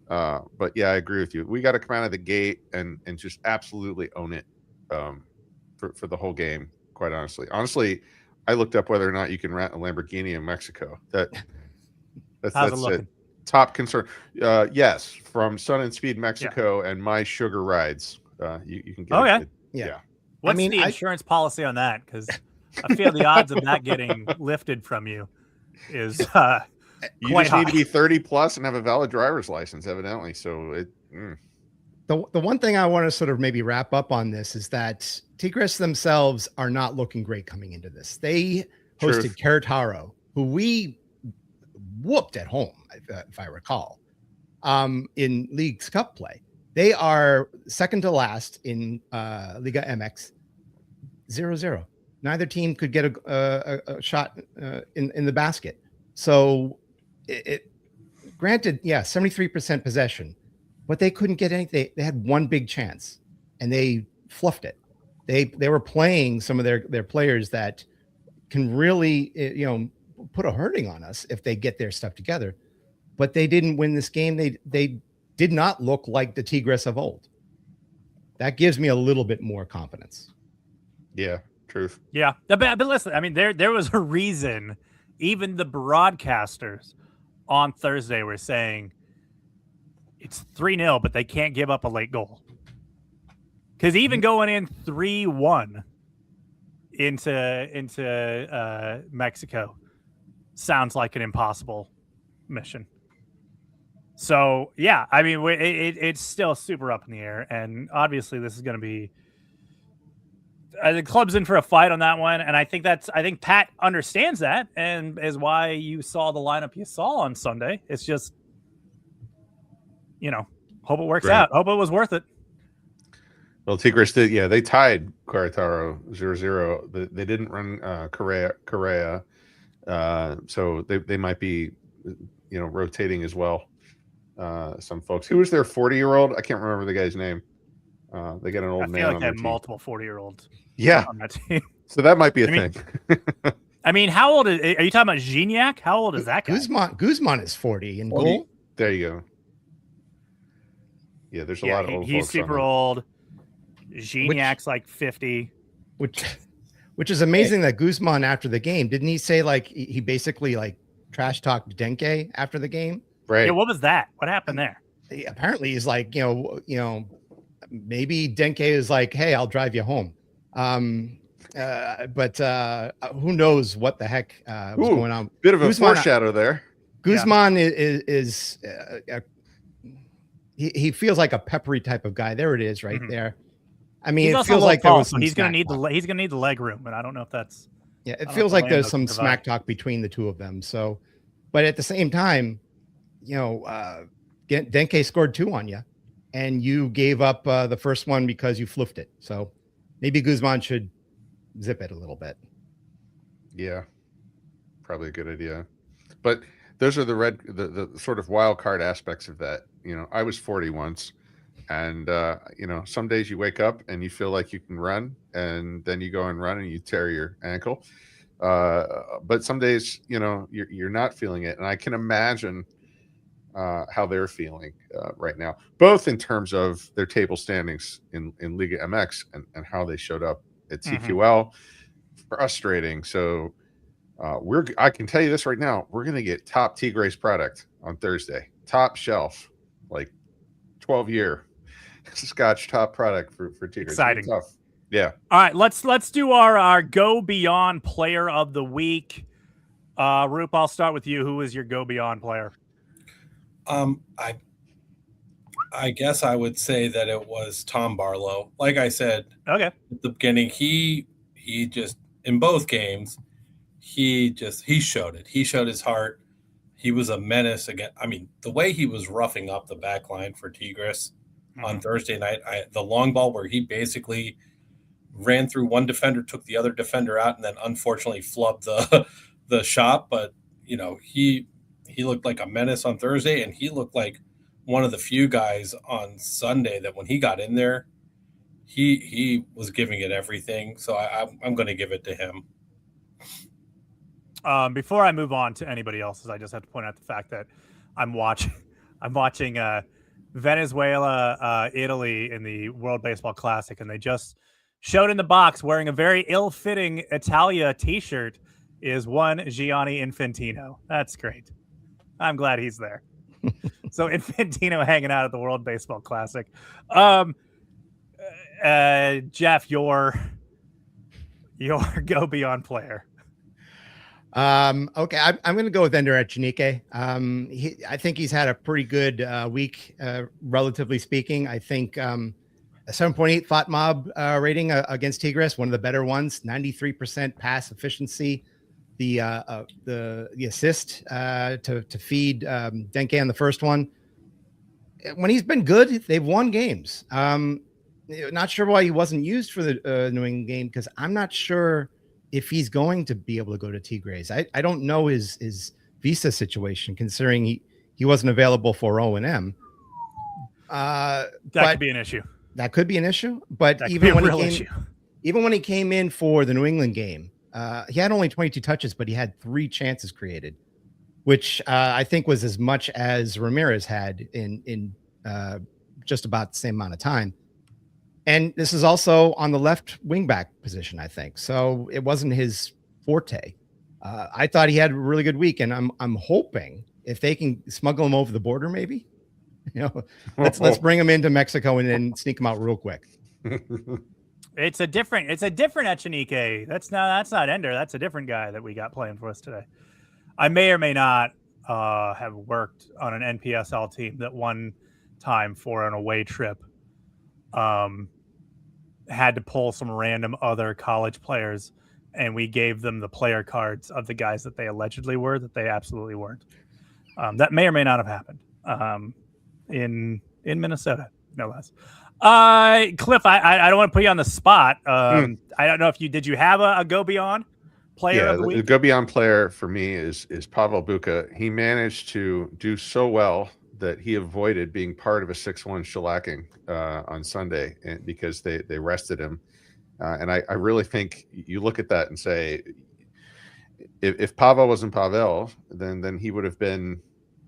But yeah, I agree with you. We got to come out of the gate and just absolutely own it for the whole game. Quite honestly, I looked up whether or not you can rent a Lamborghini in Mexico. That's a top concern. Yes, from Sun and Speed Mexico and My Sugar Rides. You can get yeah. What's the insurance policy on that? Because I feel the odds of that getting lifted from you is you just need to be 30 plus and have a valid driver's license, evidently. So the one thing I want to sort of maybe wrap up on this is that Tigres themselves are not looking great coming into this. They hosted Querétaro, who we whooped at home, if I recall, in League's Cup play. They are second to last in Liga MX, 0-0. Neither team could get a shot in the basket. So Granted, yeah, 73% possession, but they couldn't get anything. They had one big chance and they fluffed it. They were playing some of their players that can really, put a hurting on us if they get their stuff together. But they didn't win this game. They did not look like the Tigres of old. That gives me a little bit more confidence. Yeah, truth. Yeah, but listen, I mean, there was a reason. Even the broadcasters on Thursday were saying it's 3-0, but they can't give up a late goal. Because even going in 3-1 into Mexico sounds like an impossible mission. So yeah, I mean, it's still super up in the air, and obviously this is going to be the club's in for a fight on that one, and I think Pat understands that, and is why you saw the lineup you saw on Sunday. It's just, hope it works out. Hope it was worth it. Well, Tigres did. Yeah, they tied Querétaro 0-0. They didn't run Correa, so they might be, rotating as well. Some folks. Who was their 40-year-old? I can't remember the guy's name. They got an old man. I feel like on they have team. multiple 40-year-olds. Yeah, on that team. So that might be a thing. I mean, how old are you talking about Gignac? How old is that guy? Guzman is 40 in goal. There you go. Yeah, there's a lot of old he's folks super old. Gignac's like 50. Which is amazing that Guzman after the game, didn't he say like he basically like trash talked Denke after the game? Right. Yeah, what was that? What happened there? Apparently he's like, maybe Denke is like, hey, I'll drive you home. But who knows what the heck was going on? Bit of a foreshadow there. Guzman he feels like a peppery type of guy. There it is, right there. I mean, it feels like there was some he's gonna need the leg room, but I don't know if that's. Yeah, it feels like there's some smack talk between the two of them. So, but at the same time, Denke scored 2 on you, and you gave up the first one because you fluffed it. So maybe Guzman should zip it a little bit. Yeah, probably a good idea. But those are the sort of wild card aspects of that. I was 40 once, and some days you wake up and you feel like you can run, and then you go and run and you tear your ankle. But some days, you're not feeling it, and I can imagine how they're feeling right now, both in terms of their table standings in Liga MX and how they showed up at CQL. Frustrating. So I can tell you this right now, we're going to get top Tigres product on Thursday, top shelf, like 12-year Scotch top product for Tigres. Exciting. Tough. Yeah. All right, let's do our Go Beyond Player of the Week. Roop, I'll start with you. Who is your Go Beyond player? I guess I would say that it was Tom Barlow. Like I said, okay, at the beginning, he just in both games, he showed it. He showed his heart. He was a menace again. I mean, the way he was roughing up the back line for Tigres on Thursday night, the long ball where he basically ran through one defender, took the other defender out, and then unfortunately flubbed the shot. But he looked like a menace on Thursday, and he looked like one of the few guys on Sunday that when he got in there, he was giving it everything. So I'm going to give it to him. Before I move on to anybody else's, I just have to point out the fact that I'm watching Venezuela, Italy in the World Baseball Classic, and they just showed in the box wearing a very ill-fitting Italia t-shirt is one Gianni Infantino. That's great. I'm glad he's there. So Infantino hanging out at the World Baseball Classic. Jeff, your Go Beyond player. Okay, I'm going to go with Ender Echenike. I think he's had a pretty good week, relatively speaking. I think a 7.8 FOTMOB rating against Tigres, one of the better ones. 93% pass efficiency. The assist to feed Denke on the first one. When he's been good, they've won games. Not sure why he wasn't used for the New England game, because I'm not sure if he's going to be able to go to Tigres. I don't know if visa situation, considering he wasn't available for O&M. That could be an issue. That could be an issue. But That even could be a real issue. Even when he came in for the New England game, he had only 22 touches, but he had 3 chances created, which I think was as much as Ramirez had in just about the same amount of time. And this is also on the left wingback position, I think. So it wasn't his forte. I thought he had a really good week, and I'm hoping if they can smuggle him over the border, maybe, let's bring him into Mexico and then sneak him out real quick. It's a different Echenique. That's not Ender. That's a different guy that we got playing for us today. I may or may not have worked on an NPSL team that one time for an away trip had to pull some random other college players, and we gave them the player cards of the guys that they allegedly were, that they absolutely weren't. That may or may not have happened in Minnesota, no less. Cliff, I don't want to put you on the spot. I don't know if did you have a Go Beyond player of the week? The Go Beyond player for me is Pavel Buka. He managed to do so well that he avoided being part of a 6-1 shellacking on Sunday because they rested him. And I really think you look at that and say, if Pavel wasn't Pavel, then he would have been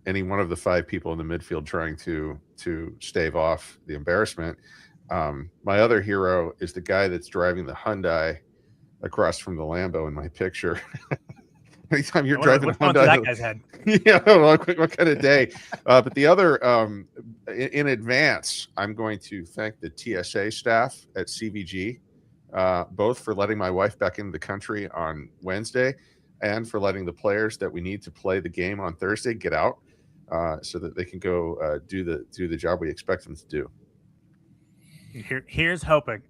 any one of the 5 people in the midfield trying to stave off the embarrassment. My other hero is the guy that's driving the Hyundai across from the Lambo in my picture. Anytime you're driving a Hyundai, that guy's head. Yeah, what kind of day? But the other, in advance, I'm going to thank the TSA staff at CVG, both for letting my wife back into the country on Wednesday, and for letting the players that we need to play the game on Thursday get out, so that they can go do the job we expect them to do. Here's hoping.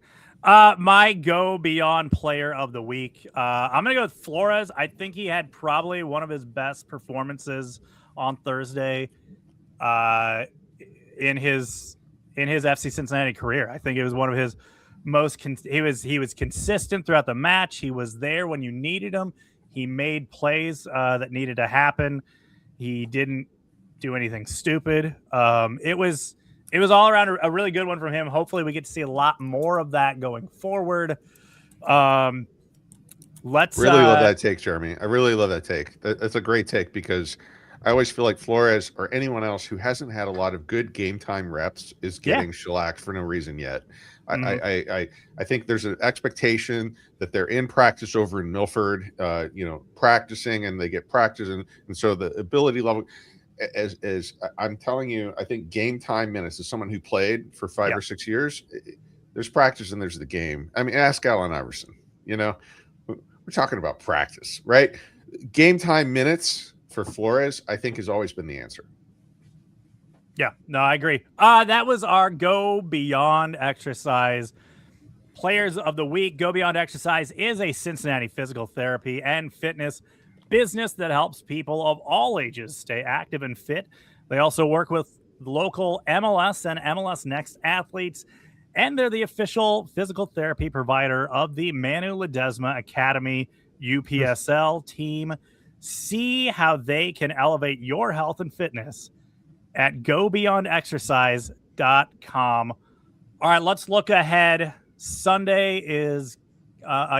My Go Beyond player of the week. I'm going to go with Flores. I think he had probably one of his best performances on Thursday in his FC Cincinnati career. I think it was one of his most he was consistent throughout the match. He was there when you needed him. He made plays that needed to happen. He didn't do anything stupid. It was all around a really good one from him. Hopefully we get to see a lot more of that going forward. Let's really love that take, Jeremy. I really love that take. That's a great take, because I always feel like Flores or anyone else who hasn't had a lot of good game time reps is getting shellacked for no reason yet. I think there's an expectation that they're in practice over in Milford, practicing, and they get practice, and so the ability level. As I'm telling you, I think game time minutes, as someone who played for 5 or 6 years, there's practice and there's the game. I mean, ask Allen Iverson. We're talking about practice, right? Game time minutes for Flores, I think, has always been the answer. Yeah, no, I agree. That was our Go Beyond exercise. Players of the week. Go Beyond Exercise is a Cincinnati physical therapy and fitness business that helps people of all ages stay active and fit. They also work with local MLS and MLS Next athletes, and they're the official physical therapy provider of the Manu Ledesma Academy UPSL team. See how they can elevate your health and fitness at gobeyondexercise.com. All right, let's look ahead. Sunday is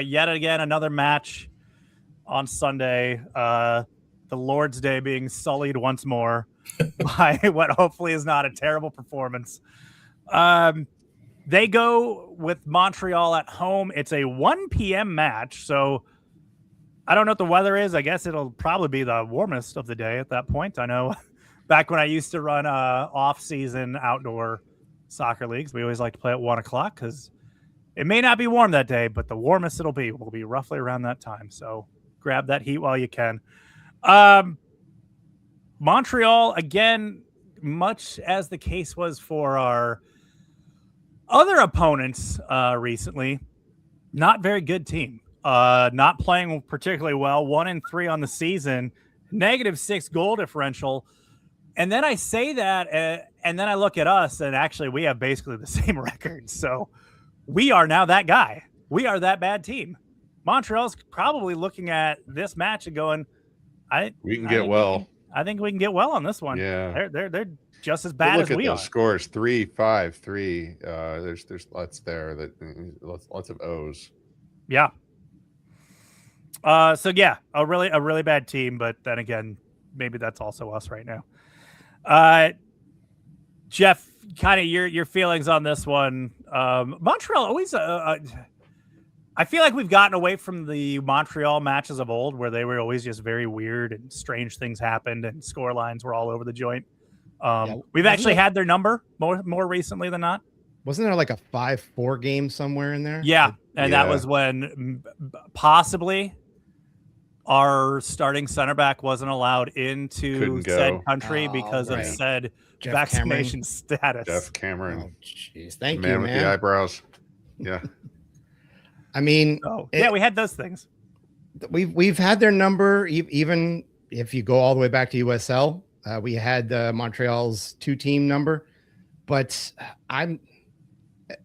yet again another match on Sunday, the Lord's Day being sullied once more by what hopefully is not a terrible performance. They go with Montreal at home. It's a 1 p.m. match, so I don't know what the weather is. I guess it'll probably be the warmest of the day at that point. I know back when I used to run off-season outdoor soccer leagues, we always like to play at 1 o'clock because it may not be warm that day, but the warmest will be roughly around that time. So grab that heat while you can. Montreal, again, much as the case was for our other opponents recently, not very good team. Not playing particularly well. 1-3 on the season, -6 goal differential. And then I say that, and then I look at us, and actually we have basically the same record. So we are now that guy. We are that bad team. Montreal's probably looking at this match and going, We can I get think well. I think we can get well on this one. Yeah. They're just as But bad look as at we those are. scores: 3-5-3. There's lots there that lots of O's. Yeah. So yeah, a really bad team, but then again, maybe that's also us right now. Jeff, kind of your feelings on this one. Montreal always. I feel like we've gotten away from the Montreal matches of old, where they were always just very weird and strange things happened and score lines were all over the joint. We've actually had their number more recently than not. Wasn't there like a 5-4 game somewhere in there? Yeah, and that was when possibly our starting center back wasn't allowed into said country because of said Jeff vaccination Cameron. status. Jeff Cameron. Oh, jeez. Thank man you, with man. the eyebrows. Yeah. I mean, yeah, we had those things. We've had their number, even if you go all the way back to USL. We had Montreal's 2-team number, but I'm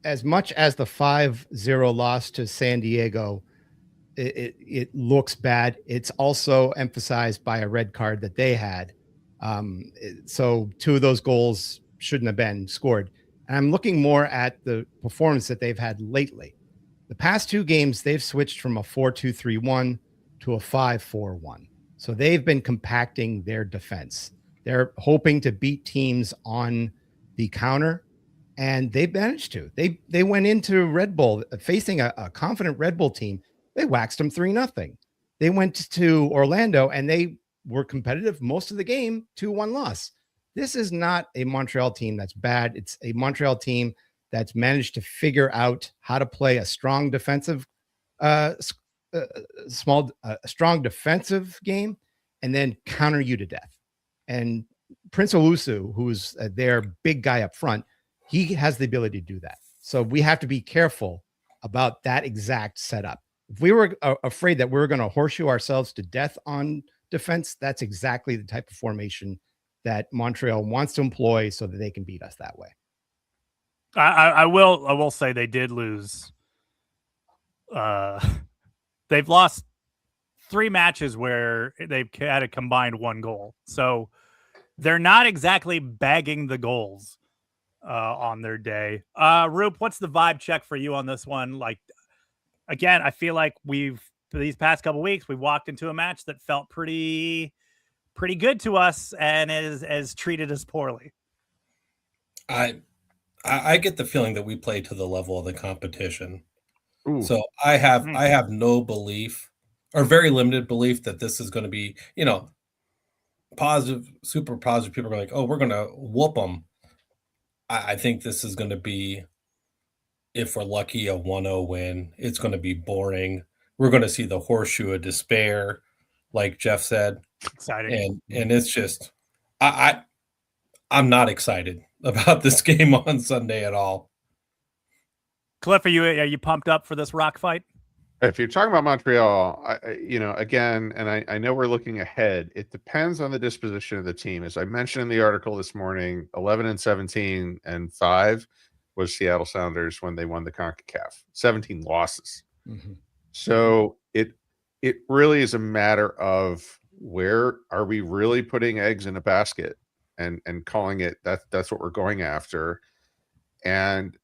as much as the 5-0 loss to San Diego. It looks bad. It's also emphasized by a red card that they had. So 2 of those goals shouldn't have been scored. And I'm looking more at the performance that they've had lately. The past 2 games, they've switched from a 4-2-3-1 to a 5-4-1. So they've been compacting their defense. They're hoping to beat teams on the counter, and they managed to. They went into Red Bull facing a confident Red Bull team. They waxed them 3-0. They went to Orlando and they were competitive most of the game, 2-1 loss. This is not a Montreal team that's bad. It's a Montreal team that's managed to figure out how to play a strong defensive, strong defensive game, and then counter you to death. And Prince Owusu, who's their big guy up front, he has the ability to do that. So we have to be careful about that exact setup. If we were afraid that we were going to horseshoe ourselves to death on defense, that's exactly the type of formation that Montreal wants to employ so that they can beat us that way. I will say they did lose. They've lost 3 matches where they've had a combined 1 goal. So they're not exactly bagging the goals on their day. Roop, what's the vibe check for you on this one? Like, again, I feel like these past couple weeks, we've walked into a match that felt pretty good to us and is treated us poorly. I get the feeling that we play to the level of the competition. Ooh. So I have no belief, or very limited belief, that this is going to be, positive, super positive. People are like, oh, we're going to whoop them. I think this is going to be, if we're lucky, a 1-0 win. It's going to be boring. We're going to see the horseshoe of despair, like Jeff said. Exciting. And it's just, I'm not excited about this game on Sunday at all. Cliff, are you pumped up for this rock fight? If you're talking about Montreal, again, and I know we're looking ahead, it depends on the disposition of the team. As I mentioned in the article this morning, 11-17 and 5 was Seattle Sounders when they won the CONCACAF. 17 losses. Mm-hmm. So it really is a matter of, where are we really putting eggs in a basket and calling it that's what we're going after. And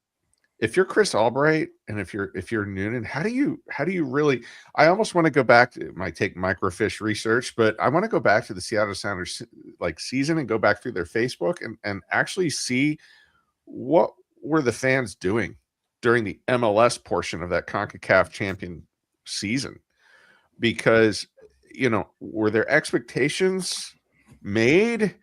if you're Chris Albright and if you're Noonan, how do you really, I almost want to go back to, it might take microfiche research, but I want to go back to the Seattle Sounders season and go back through their Facebook and actually see what were the fans doing during the MLS portion of that CONCACAF champion season, because were there expectations made?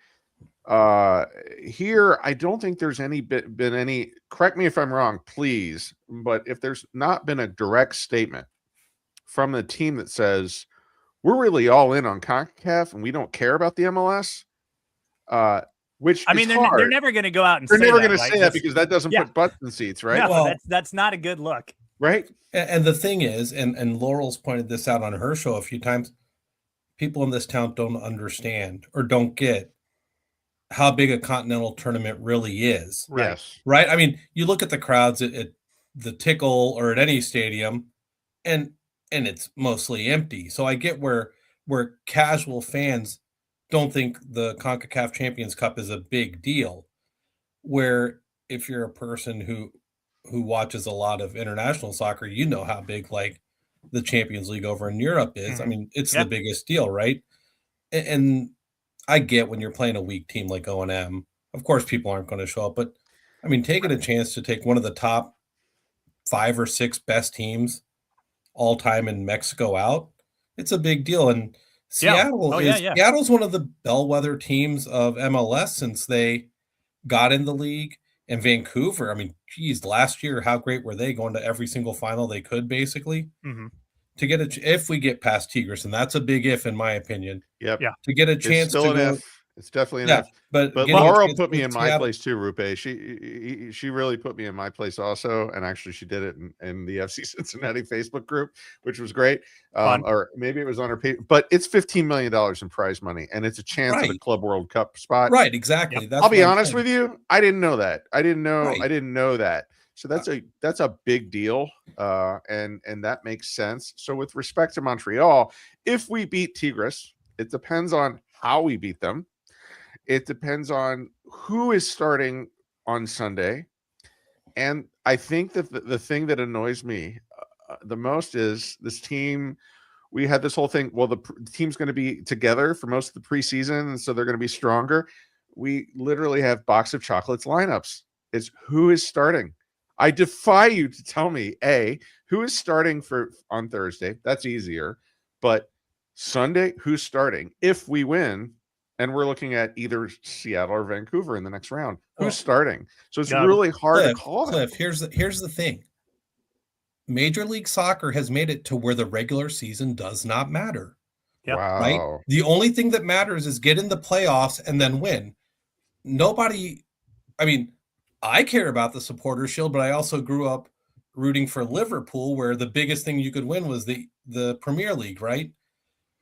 Here, I don't think there's been any, correct me if I'm wrong, please, but if there's not been a direct statement from the team that says, we're really all in on CONCACAF and we don't care about the MLS, which I mean, they're never going to go out and they're say never that, going to say that, because that doesn't put butts in seats, right? No, well, that's not a good look. Right. And the thing is, and Laurel's pointed this out on her show a few times, people in this town don't understand or don't get how big a continental tournament really is. Right. Yes. Right. I mean, you look at the crowds at the Tickle or at any stadium, and it's mostly empty. So I get where where casual fans don't think the CONCACAF Champions Cup is a big deal. Where if you're a person who watches a lot of international soccer, you know how big like the Champions League over in Europe is. I mean, it's the biggest deal, right? And I get when you're playing a weak team like O&M, of course people aren't going to show up, but I mean, taking a chance to take one of the top 5 or 6 best teams all time in Mexico out, it's a big deal. And Seattle's one of the bellwether teams of MLS since they got in the league. And Vancouver, I mean, geez, last year, how great were they, going to every single final they could, basically? To get if we get past Tigres, and that's a big if, in my opinion. Yep. Yeah. To get a chance to go. It's definitely an F. But Laura put me in my place too, Rupe. She really put me in my place also, and actually she did it in the FC Cincinnati Facebook group, which was great. Or maybe it was on her page, but it's $15 million in prize money, and it's a chance at a Club World Cup spot. Right, exactly. I'll be honest with you, I didn't know that. I didn't know that. So that's a big deal, and that makes sense. So with respect to Montreal, if we beat Tigres, it depends on how we beat them. It depends on who is starting on Sunday. And I think that the thing that annoys me the most is this team. We had this whole thing. Well, the team's going to be together for most of the preseason, and so they're going to be stronger. We literally have box of chocolates lineups. It's who is starting. I defy you to tell me, A, who is starting on Thursday. That's easier. But Sunday, who's starting? If we win, and we're looking at either Seattle or Vancouver in the next round, who's starting? So it's really hard to call. Cliff, here's the thing. Major League Soccer has made it to where the regular season does not matter. Yep. Wow. Right? The only thing that matters is get in the playoffs and then win. Nobody, I mean, I care about the Supporters Shield, but I also grew up rooting for Liverpool, where the biggest thing you could win was the Premier League, right?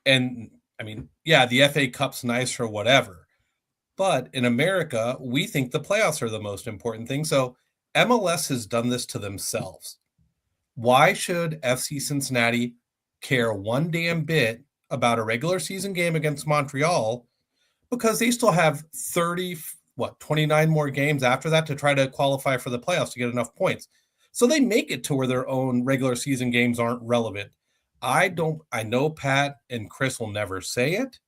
And I mean, yeah, the FA Cup's nice or whatever, but in America, we think the playoffs are the most important thing. So MLS has done this to themselves. Why should FC Cincinnati care one damn bit about a regular season game against Montreal? Because they still have 29 more games after that to try to qualify for the playoffs to get enough points. So they make it to where their own regular season games aren't relevant. I know Pat and Chris will never say it,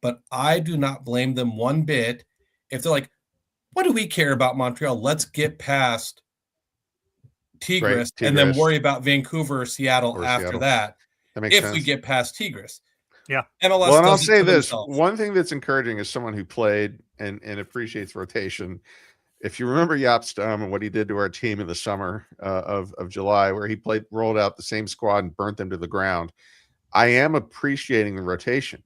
but I do not blame them one bit if they're like, what do we care about Montreal? Let's get past Tigres and then worry about Vancouver or Seattle after that. That makes sense. If we get past Tigres. Yeah. MLS well, and I'll say this. Themselves. One thing that's encouraging is someone who played and appreciates rotation. If you remember Jaap Stam and what he did to our team in the summer of July, where he rolled out the same squad and burnt them to the ground, I am appreciating the rotation,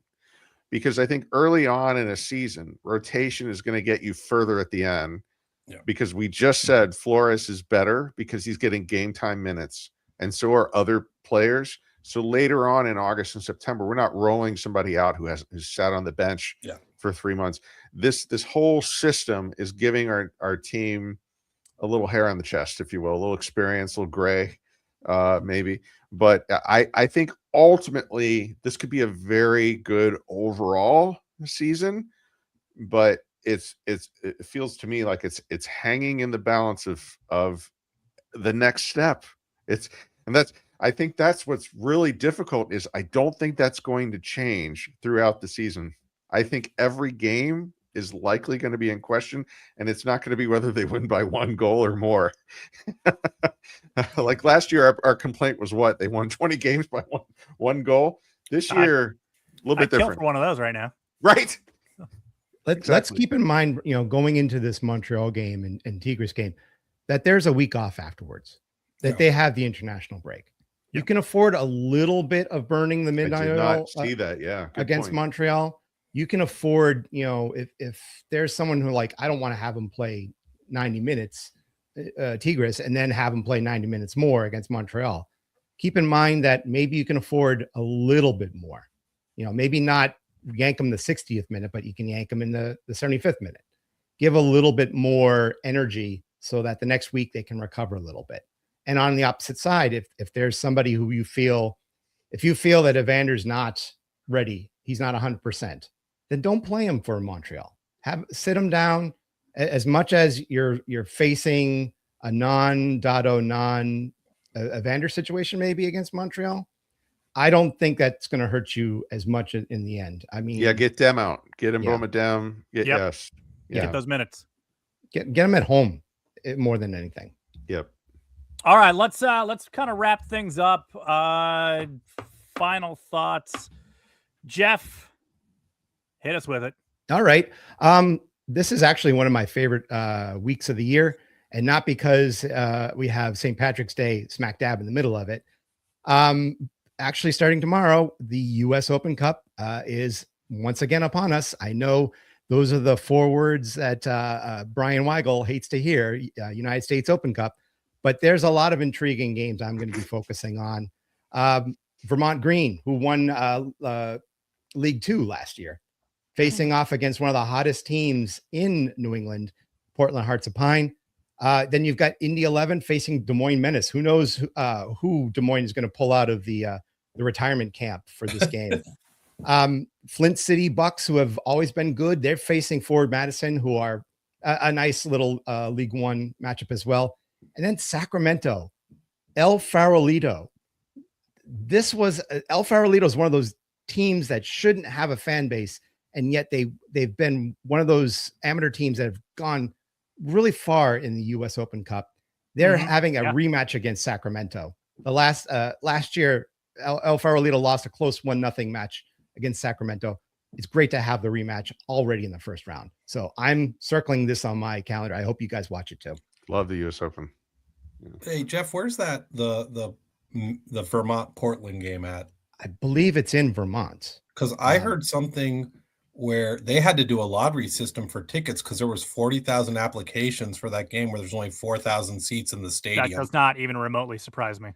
because I think early on in a season, rotation is going to get you further at the end. Yeah. Because we just said Flores is better because he's getting game time minutes, and so are other players. So later on in August and September, we're not rolling somebody out who's sat on the bench for 3 months. This whole system is giving our team a little hair on the chest, if you will, a little experience, a little gray, maybe. But I think ultimately this could be a very good overall season, but it feels to me like it's hanging in the balance of the next step. I think that's what's really difficult is I don't think that's going to change throughout the season. I think every game is likely going to be in question, and it's not going to be whether they win by 1 goal or more. Like last year, our complaint was what? They won 20 games by one goal. This year, a little bit different. Kill for one of those right now. Right. Let's keep in mind, going into this Montreal game and Tigres game, that there's a week off afterwards, that they have the international break. You can afford a little bit of burning the midnight oil against Montreal. You can afford, if there's someone who I don't want to have them play 90 minutes, Tigres, and then have them play 90 minutes more against Montreal. Keep in mind that maybe you can afford a little bit more, maybe not yank them the 60th minute, but you can yank them in the 75th minute. Give a little bit more energy so that the next week they can recover a little bit. And on the opposite side, if there's somebody who if you feel that Evander's not ready, he's not 100%, then don't play him for Montreal. Sit him down. As much as you're facing a non-Dotto, non-Evander situation maybe against Montreal, I don't think that's going to hurt you as much in the end. I mean, Yeah, get them out. Get them, Yeah. Boma down. Yep. Yes. Yeah. Get those minutes. get them at home more than anything. Yep. All right, let's kind of wrap things up. Final thoughts, Jeff. Hit us with it. All right. This is actually one of my favorite weeks of the year, and not because we have St. Patrick's Day smack dab in the middle of it. Actually, starting tomorrow, the U.S. Open Cup is once again upon us. I know those are the 4 words that Brian Weigel hates to hear, United States Open Cup, but there's a lot of intriguing games I'm going to be focusing on. Vermont Green, who won League 2 last year, facing off against one of the hottest teams in New England, Portland Hearts of Pine. Then you've got Indy 11 facing Des Moines Menace. Who knows who Des Moines is going to pull out of the retirement camp for this game. Flint City Bucks, who have always been good, they're facing Forward Madison, who are a nice little League 1 matchup as well. And then Sacramento, El Farolito. El Farolito is one of those teams that shouldn't have a fan base, and yet they've been one of those amateur teams that have gone really far in the U.S. Open Cup. They're having a rematch against Sacramento. The last year, El Farolito lost a close 1-0 match against Sacramento. It's great to have the rematch already in the first round. So I'm circling this on my calendar. I hope you guys watch it too. Love the U.S. Open. Hey, Jeff, where's that the Vermont Portland game at? I believe it's in Vermont. Because I heard something where they had to do a lottery system for tickets because there was 40,000 applications for that game where there's only 4,000 seats in the stadium. That does not even remotely surprise me.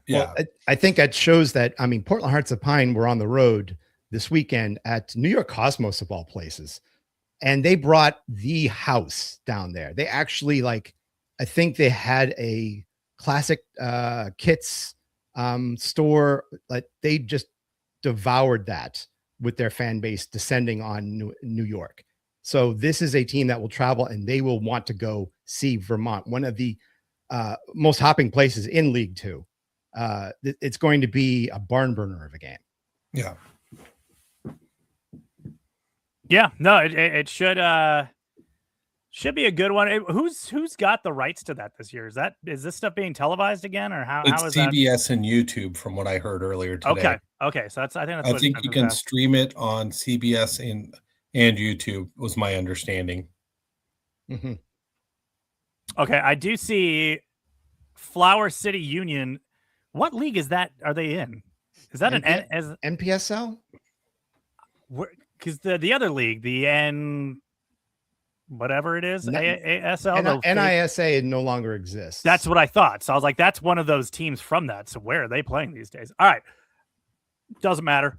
Yeah. Well, I think that shows that, I mean, Portland Hearts of Pine were on the road this weekend at New York Cosmos of all places, and they brought the house down there. They actually, I think they had a classic kits store. They just devoured that with their fan base descending on New York. So this is a team that will travel, and they will want to go see Vermont, one of the most hopping places in League 2. It's going to be a barn burner of a game. Yeah. Yeah, no, it should be a good one. Who's got the rights to that this year? Is this stuff being televised again, or how is that? CBS and YouTube, from what I heard earlier today. Okay, so I think you can stream it on CBS and YouTube. Was my understanding. Mm-hmm. Okay, I do see Flower City Union. What league is that? Are they in? Is that an NPSL? Because the other league, the whatever it is, ASL, NISA no longer exists. That's what I thought. So I was like, that's one of those teams from that. So where are they playing these days? All right, doesn't matter.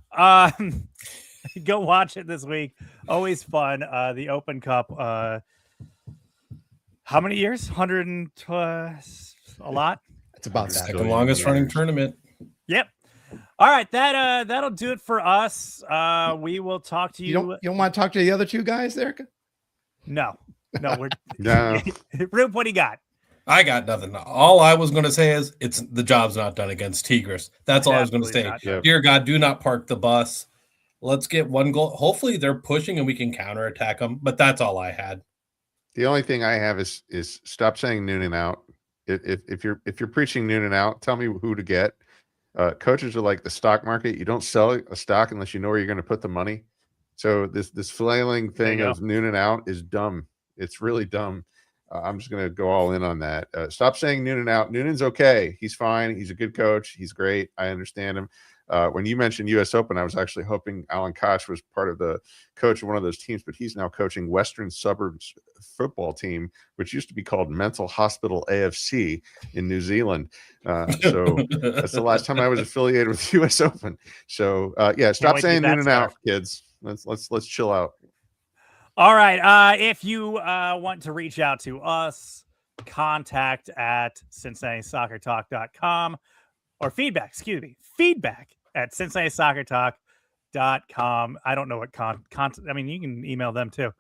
Go watch it this week. Always fun. The Open Cup. How many years? 100 a lot. It's about that. Second longest running tournament. Yep. All right, that'll do it for us. We will talk to you. You don't want to talk to the other two guys there? No, we're No. Rube, what do you got? I got nothing. All I was going to say is the job's not done against Tigres. That's all I was going to say. Yep. Dear God, do not park the bus. Let's get one goal. Hopefully they're pushing and we can counterattack them. But that's all I had. The only thing I have is stop saying noon and out. If you're preaching noon and out, tell me who to get. Coaches are like the stock market. You don't sell a stock unless you know where you're going to put the money. So this flailing thing of noon and out is dumb. It's really dumb. I'm just going to go all in on that. Stop saying noon and out. Noonan's okay. He's fine. He's a good coach. He's great. I understand him. When you mentioned U.S. Open, I was actually hoping Alan Koch was part of the coach of one of those teams, but he's now coaching Western Suburbs football team, which used to be called Mental Hospital AFC in New Zealand. So that's the last time I was affiliated with U.S. Open. So stop saying noon and out, kids. Let's chill out. All right. If you want to reach out to us, contact at CincinnatiSoccerTalk.com or feedback at CincinnatiSoccerTalk I don't know what I mean, you can email them too.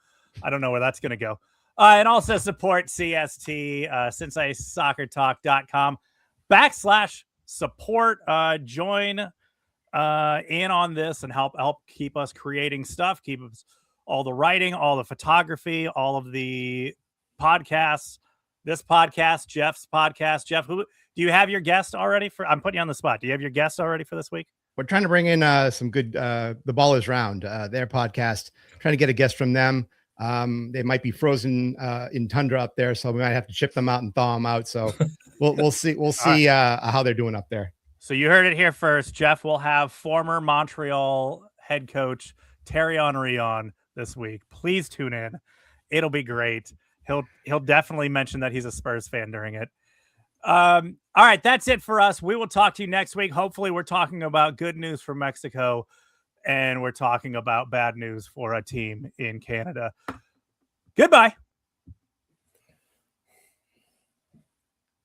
I don't know where that's going to go. And also support CST, CincinnatiSoccerTalk.com/support. Join in on this and help keep us creating stuff, keep us all the writing, all the photography, all of the podcasts, this podcast, Jeff's podcast. Jeff, who do you have your guest already for? I'm putting you on the spot. Do you have your guest already for this week? We're trying to bring in some good The Ball Is Round, their podcast, trying to get a guest from them. They might be frozen in tundra up there, so we might have to ship them out and thaw them out. So we'll see how they're doing up there. So you heard it here first. Jeff will have former Montreal head coach Terry Henry on this week. Please tune in. It'll be great. He'll definitely mention that he's a Spurs fan during it. All right, that's it for us. We will talk to you next week. Hopefully we're talking about good news from Mexico and we're talking about bad news for a team in Canada. Goodbye.